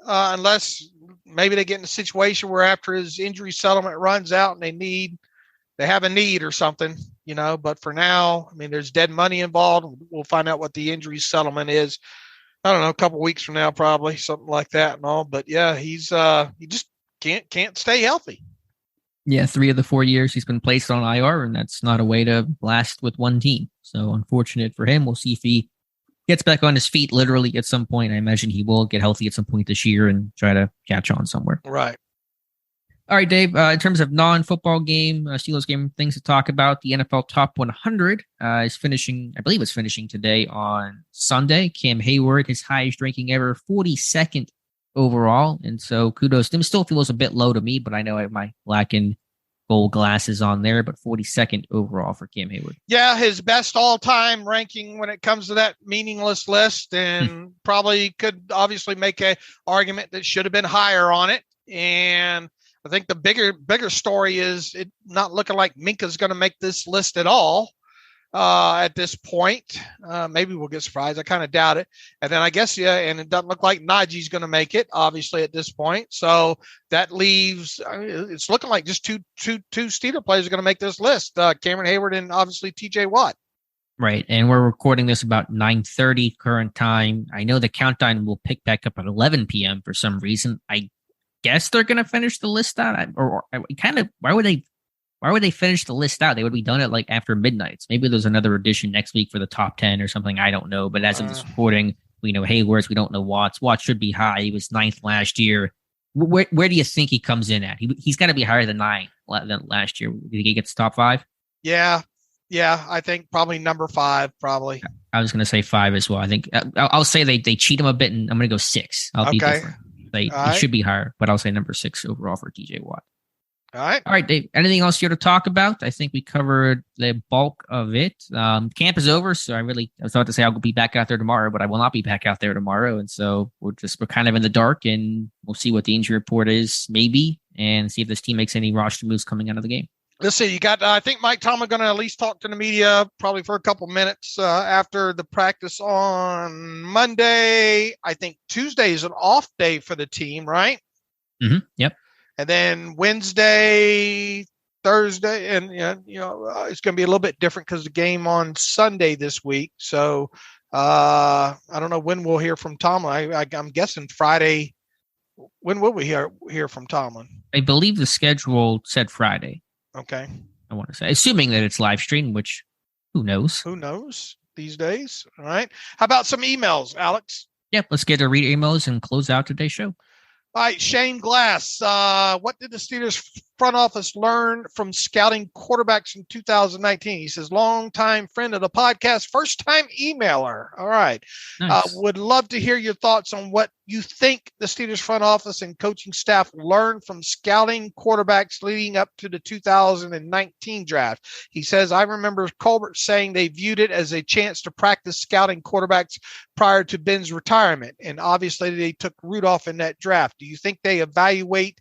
unless maybe they get in a situation where after his injury settlement runs out and they have a need or something, but for now, there's dead money involved. We'll find out what the injury settlement is. I don't know, a couple of weeks from now, probably something like that and all. But yeah, he just can't stay healthy. Yeah, 3 of the 4 years he's been placed on IR, and that's not a way to last with one team. So unfortunate for him. We'll see if he gets back on his feet literally at some point. I imagine he will get healthy at some point this year and try to catch on somewhere. Right. All right, Dave, in terms of non-football game, Steelers game things to talk about, the NFL Top 100 is finishing, I believe it's finishing today on Sunday. Cam Hayward, his highest ranking ever, 42nd overall. And so kudos to him. Still feels a bit low to me, but I know I have my black and gold glasses on there, but 42nd overall for Cam Hayward. Yeah, his best all-time ranking when it comes to that meaningless list, and probably could obviously make an argument that should have been higher on it. And I think the bigger story is it not looking like Minka's going to make this list at all at this point. Maybe we'll get surprised. I kind of doubt it. And then I guess, and it doesn't look like Najee's going to make it, obviously, at this point. So that leaves, it's looking like just two Steeler players are going to make this list, Cameron Hayward and obviously TJ Watt. Right. And we're recording this about 9:30 current time. I know the countdown will pick back up at 11 p.m. for some reason. I guess they're going to finish the list out, or kind of, why would they finish the list out? They would be done at like after midnight. Maybe there's another edition next week for the top 10 or something. I don't know. But as of this recording, we know Haywards. We don't know Watts. Watts should be high. He was 9th last year. Where do you think he comes in at? He's got to be higher than 9 than last year. Did he get to top 5? Yeah. I think probably number 5, probably. I was going to say 5 as well. I think I'll say they cheat him a bit, and I'm going to go 6. I'll be different. They should be higher, but I'll say number 6 overall for TJ Watt. All right, Dave. Anything else here to talk about? I think we covered the bulk of it. Camp is over, so I was about to say I'll be back out there tomorrow, but I will not be back out there tomorrow, and so we're kind of in the dark, and we'll see what the injury report is, maybe, and see if this team makes any roster moves coming out of the game. Let's see. You got. I think Mike Tomlin going to at least talk to the media probably for a couple minutes after the practice on Monday. I think Tuesday is an off day for the team, right? Mm-hmm. Yep. And then Wednesday, Thursday, and it's going to be a little bit different because the game on Sunday this week. So I don't know when we'll hear from Tomlin. I'm guessing Friday When will we hear from Tomlin? I believe the schedule said Friday. Okay. I want to say, assuming that it's live stream, which who knows? Who knows these days? All right. How about some emails, Alex? Yep. Let's get to read emails and close out today's show. All right, Shane Glass. What did the Steelers front office learn from scouting quarterbacks in 2019? He says, longtime friend of the podcast, first-time emailer. All right. Nice. Would love to hear your thoughts on what you think the Steelers front office and coaching staff learned from scouting quarterbacks leading up to the 2019 draft. He says, I remember Colbert saying they viewed it as a chance to practice scouting quarterbacks prior to Ben's retirement. And obviously they took Rudolph in that draft. Do you think they evaluated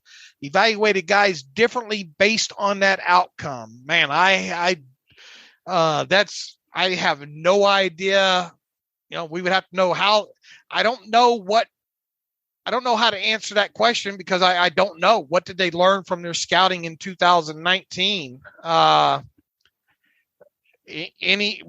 guys differently based on that outcome? Man, I have no idea. We would have to know how. I don't know how to answer that question because I don't know. What did they learn from their scouting in 2019? Would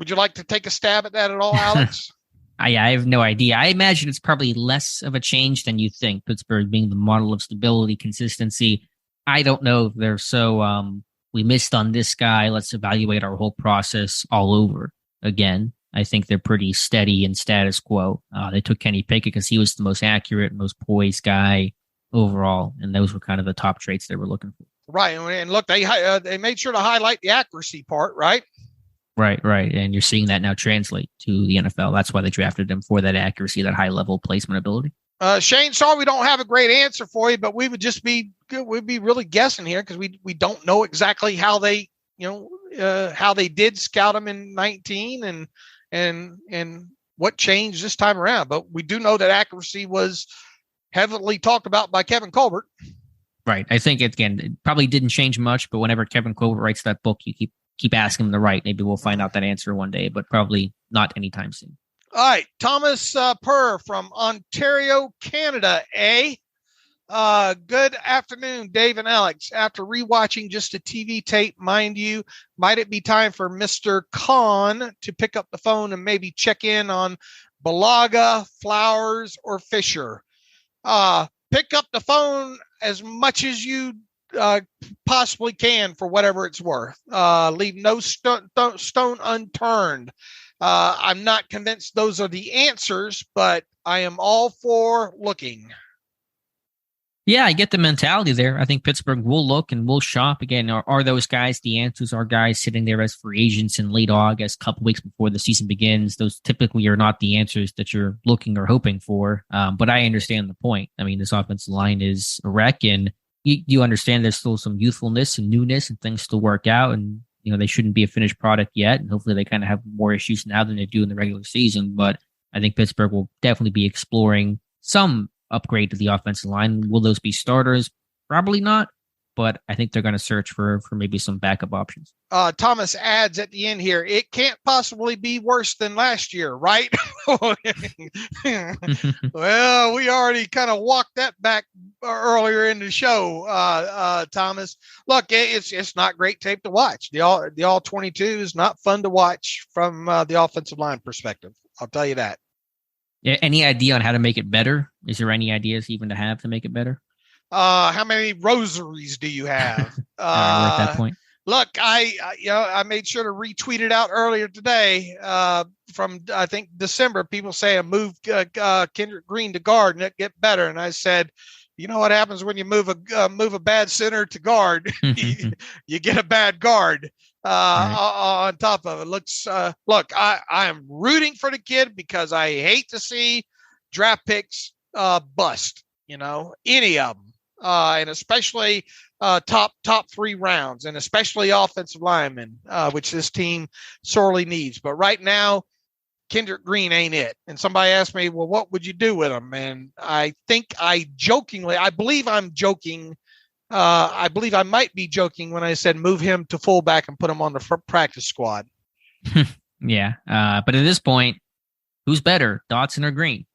you like to take a stab at that at all, Alex? I have no idea. I imagine it's probably less of a change than you think, Pittsburgh being the model of stability, consistency. I don't know if they're so, we missed on this guy, let's evaluate our whole process all over again. I think they're pretty steady in status quo. They took Kenny Pickett because he was the most accurate, most poised guy overall, and those were kind of the top traits they were looking for. Right, and look, they made sure to highlight the accuracy part, right? Right. And you're seeing that now translate to the NFL. That's why they drafted him, for that accuracy, that high-level placement ability. Shane, sorry we don't have a great answer for you, but we'd be really guessing here because we don't know exactly how they did scout him in 19 and what changed this time around. But we do know that accuracy was heavily talked about by Kevin Colbert. Right. I think it probably didn't change much, but whenever Kevin Colbert writes that book, you keep asking him to write. Maybe we'll find out that answer one day, but probably not anytime soon. All right. Thomas Purr from Ontario, Canada. Good afternoon, Dave and Alex. After rewatching just a TV tape, mind you, might it be time for Mr. Khan to pick up the phone and maybe check in on Balaga, Flowers, or Fisher? Pick up the phone as much as you possibly can for whatever it's worth. Leave no stone unturned. I'm not convinced those are the answers, but I am all for looking. Yeah, I get the mentality there. I think Pittsburgh will look and will shop. Again, are those guys the answers? Are guys sitting there as free agents in late August, a couple weeks before the season begins? Those typically are not the answers that you're looking or hoping for. But I understand the point. I mean, this offensive line is a wreck, and you understand there's still some youthfulness and newness and things to work out. And, they shouldn't be a finished product yet. And hopefully they kind of have more issues now than they do in the regular season. But I think Pittsburgh will definitely be exploring some upgrade to the offensive line. Will those be starters? Probably not, but I think they're going to search for maybe some backup options. Thomas adds at the end here, it can't possibly be worse than last year, right? Well, we already kind of walked that back earlier in the show, Thomas. Look, it's not great tape to watch. The all 22 is not fun to watch from the offensive line perspective. I'll tell you that. Yeah, any idea on how to make it better? Is there any ideas even to have to make it better? How many rosaries do you have? We're at that point. Look, I made sure to retweet it out earlier today from, I think, December. People say I moved Kendrick Green to guard and it get better. And I said, you know what happens when you move a bad center to guard? you get a bad guard. On top of it. Look, I am rooting for the kid because I hate to see draft picks bust, any of them, and especially top 3 rounds, and especially offensive linemen, which this team sorely needs. But right now, Kendrick Green ain't it. And somebody asked me, well, what would you do with him? And I think I believe I'm joking. I believe I might be joking when I said move him to fullback and put him on the practice squad. Yeah. But at this point, who's better, Dotson or Green?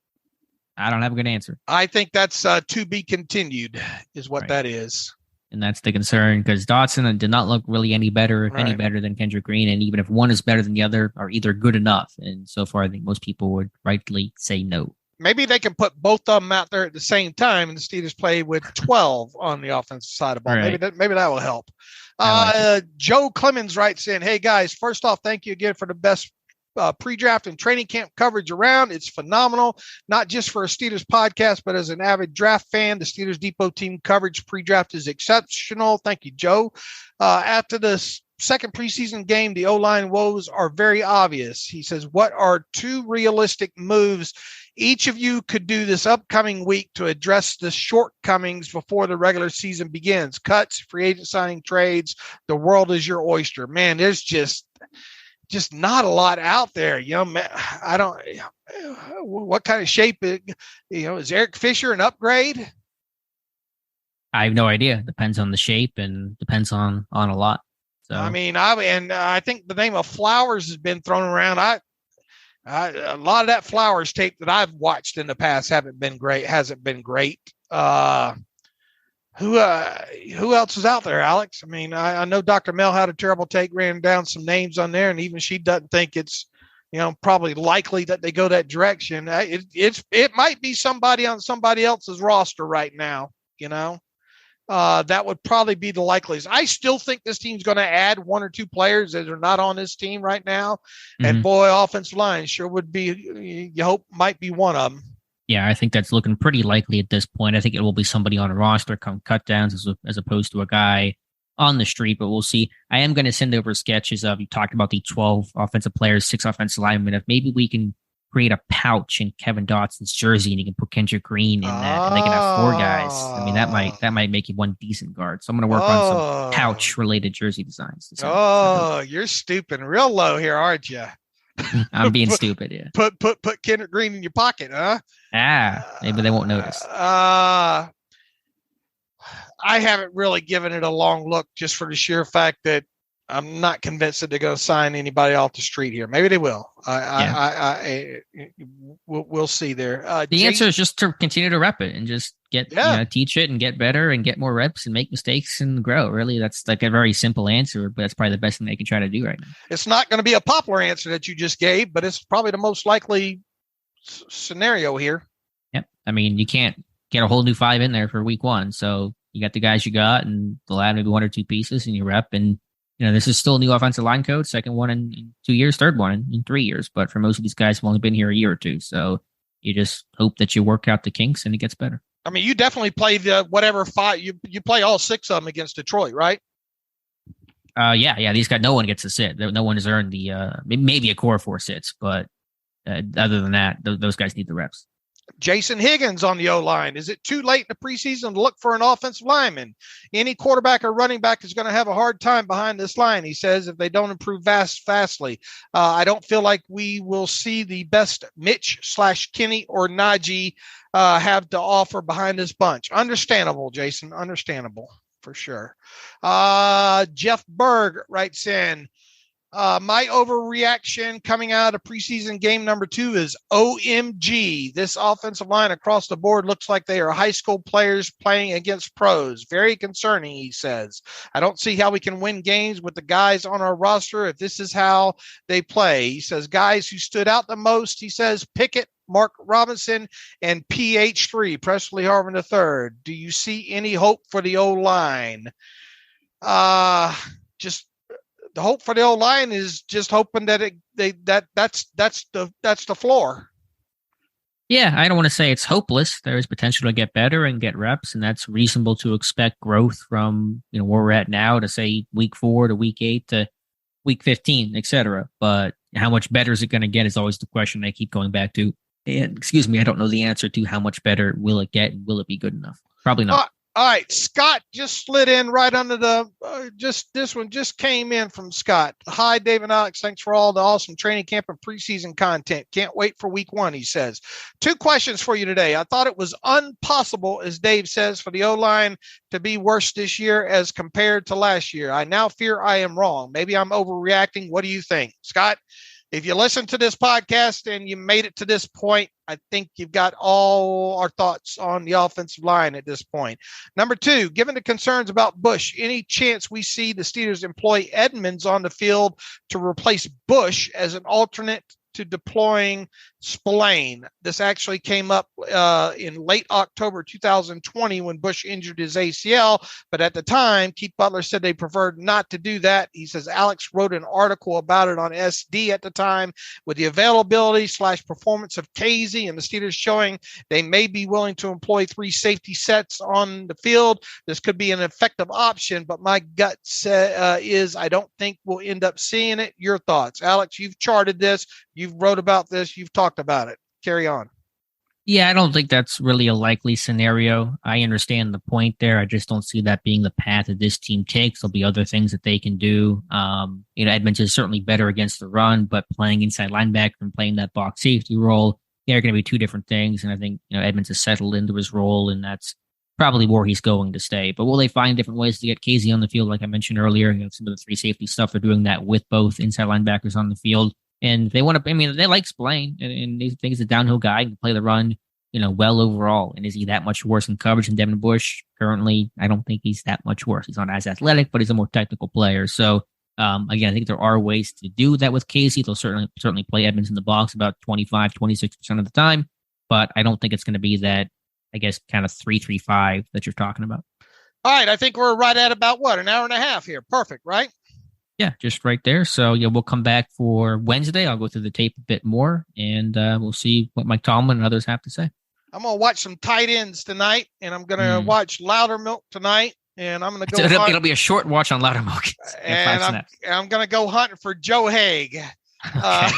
I don't have a good answer. I think that's to be continued is what that is. And that's the concern because Dotson did not look really any better than Kendrick Green. And even if one is better than the other, are either good enough. And so far, I think most people would rightly say no. maybe they can put both of them out there at the same time, and the Steelers play with 12 on the offensive side of the ball. Right. Maybe that will help. Joe Clemens writes in, "Hey guys, first off, thank you again for the best pre-draft and training camp coverage around. It's phenomenal, not just for a Steelers podcast, but as an avid draft fan. The Steelers Depot team coverage pre-draft is exceptional. Thank you, Joe. After the second preseason game, the O-line woes are very obvious." He says, "What are 2 realistic moves each of you could do this upcoming week to address the shortcomings before the regular season begins? Cuts, free agent signing, trades. The world is your oyster." Man, there's just not a lot out there. I don't. What kind of shape? Is Eric Fisher an upgrade? I have no idea. Depends on the shape and depends on a lot. So I mean, I think the name of Flowers has been thrown around. A lot of that Flowers tape that I've watched in the past hasn't been great. Who else is out there, Alex? I mean, I know Dr. Mel had a terrible take, ran down some names on there, and even she doesn't think it's, probably likely that they go that direction. It might be somebody on somebody else's roster right now, that would probably be the likeliest. I still think this team's going to add 1 or 2 players that are not on this team right now. Mm-hmm. And boy, offensive line sure would be, you hope might be one of them. Yeah, I think that's looking pretty likely at this point. I think it will be somebody on a roster come cut downs as opposed to a guy on the street, but we'll see. I am going to send over sketches of, you talked about the 12 offensive players, 6 offensive linemen. If maybe we can create a pouch in Kevin Dotson's jersey and you can put Kendrick Green in that and they can have 4 guys. I mean, that might make you 1 decent guard. So I'm going to work on some pouch related jersey designs. You're stooping real low here, aren't you? I'm being stupid. Yeah. Put Kendrick Green in your pocket, huh? Maybe they won't notice. I haven't really given it a long look just for the sheer fact that I'm not convinced that they're going to sign anybody off the street here. Maybe they will. We'll see there. The answer is just to continue to rep it and just get, teach it and get better and get more reps and make mistakes and grow. Really, that's like a very simple answer, but that's probably the best thing they can try to do right now. It's not going to be a popular answer that you just gave, but it's probably the most likely scenario here. Yep. I mean, you can't get a whole new 5 in there for week 1. So you got the guys you got and they'll add maybe 1 or 2 pieces and you rep. And this is still a new offensive line coach, second one in 2 years, third one in 3 years. But for most of these guys, have only been here a year or 2. So you just hope that you work out the kinks and it gets better. I mean, you definitely play the whatever 5. You play all 6 of them against Detroit, right? Yeah. These guys, no one gets to sit. No one has earned the maybe a core 4 sits, but other than that, those guys need the reps. Jason Higgins on the O-line. Is it too late in the preseason to look for an offensive lineman? Any quarterback or running back is going to have a hard time behind this line, he says, if they don't improve fastly. I don't feel like we will see the best Mitch/Kenny or Najee have to offer behind this bunch. Understandable, Jason. Understandable for sure. Jeff Berg writes in, my overreaction coming out of preseason game number 2 is OMG. This offensive line across the board looks like they are high school players playing against pros. Very concerning, he says. I don't see how we can win games with the guys on our roster if this is how they play. He says guys who stood out the most, he says Pickett, Mark Robinson, and PH3, Presley Harvin III. Do you see any hope for the O-line? The hope for the O-line is just hoping that that's the floor. Yeah, I don't want to say it's hopeless. There is potential to get better and get reps, and that's reasonable to expect growth from where we're at now to say week 4 to week 8 to week 15, etc. But how much better is it going to get is always the question I keep going back to. And I don't know the answer to how much better will it get and will it be good enough? Probably not. All right, Scott just slid in right under the this one just came in from Scott. Hi, Dave and Alex. Thanks for all the awesome training camp and preseason content. Can't wait for week 1, he says. 2 questions for you today. I thought it was impossible, as Dave says, for the O-line to be worse this year as compared to last year. I now fear I am wrong. Maybe I'm overreacting. What do you think? Scott, if you listen to this podcast and you made it to this point, I think you've got all our thoughts on the offensive line at this point. Number 2, given the concerns about Bush, any chance we see the Steelers employ Edmonds on the field to replace Bush as an alternate to deploying spillane. This actually came up in late October 2020 when Bush injured his ACL. But at the time, Keith Butler said they preferred not to do that. He says Alex wrote an article about it on SD at the time. With the availability / performance of Casey and the Steelers showing they may be willing to employ 3 safety sets on the field, this could be an effective option. But my gut is I don't think we'll end up seeing it. Your thoughts, Alex? You've charted this. You've wrote about this. You've talked about it. Carry on. Yeah, I don't think that's really a likely scenario. I understand the point there. I just don't see that being the path that this team takes. There'll be other things that they can do. Edmonds is certainly better against the run, but playing inside linebacker and playing that box safety role, they're going to be 2 different things. And I think, Edmonds has settled into his role, and that's probably where he's going to stay. But will they find different ways to get Casey on the field? Like I mentioned earlier, some of the 3 safety stuff, they're doing that with both inside linebackers on the field. And they want to, they like Spillane, and they think he's a downhill guy, can play the run, well overall. And is he that much worse in coverage than Devin Bush? Currently, I don't think he's that much worse. He's not as athletic, but he's a more technical player. So, again, I think there are ways to do that with Casey. They'll certainly play Edmonds in the box about 25, 26% of the time. But I don't think it's going to be that, I guess, kind of 3-3-5 that you're talking about. All right. I think we're right at about, an hour and a half here. Perfect, right? Yeah, just right there. So, we'll come back for Wednesday. I'll go through the tape a bit more, and we'll see what Mike Tomlin and others have to say. I'm going to watch some tight ends tonight, and I'm going to watch Loudermilk tonight, and I'm going to go It'll be a short watch on Loudermilk. And I'm going to go hunting for Joe Haig. Okay.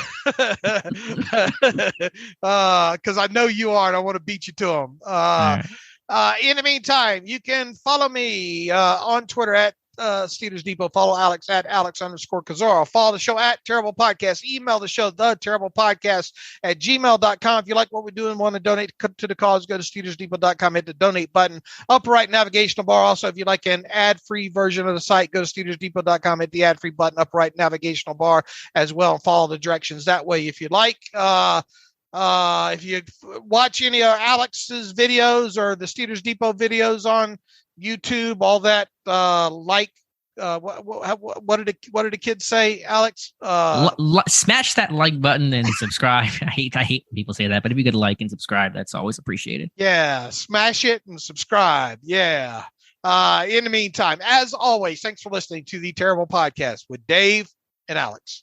Because I know you are, and I want to beat you to him. In the meantime, you can follow me on Twitter at Steelers Depot. Follow Alex at Alex_Kozora. Follow the show at Terrible Podcast. Email the show, theterriblepodcast@gmail.com. If you like what we do and want to donate to the cause, go to SteelersDepot.com, hit the donate button. Upper right navigational bar. Also, if you like an ad-free version of the site, go to SteelersDepot.com, hit the ad-free button, upper right navigational bar as well, and follow the directions that way if you'd like. If you watch any of Alex's videos or the Steelers Depot videos on YouTube, all that, what did the kids say, Alex? Smash that like button and subscribe. I hate people say that, but if you could like and subscribe, that's always appreciated. Yeah, smash it and subscribe. Yeah. In the meantime, as always, thanks for listening to the Terrible Podcast with Dave and Alex.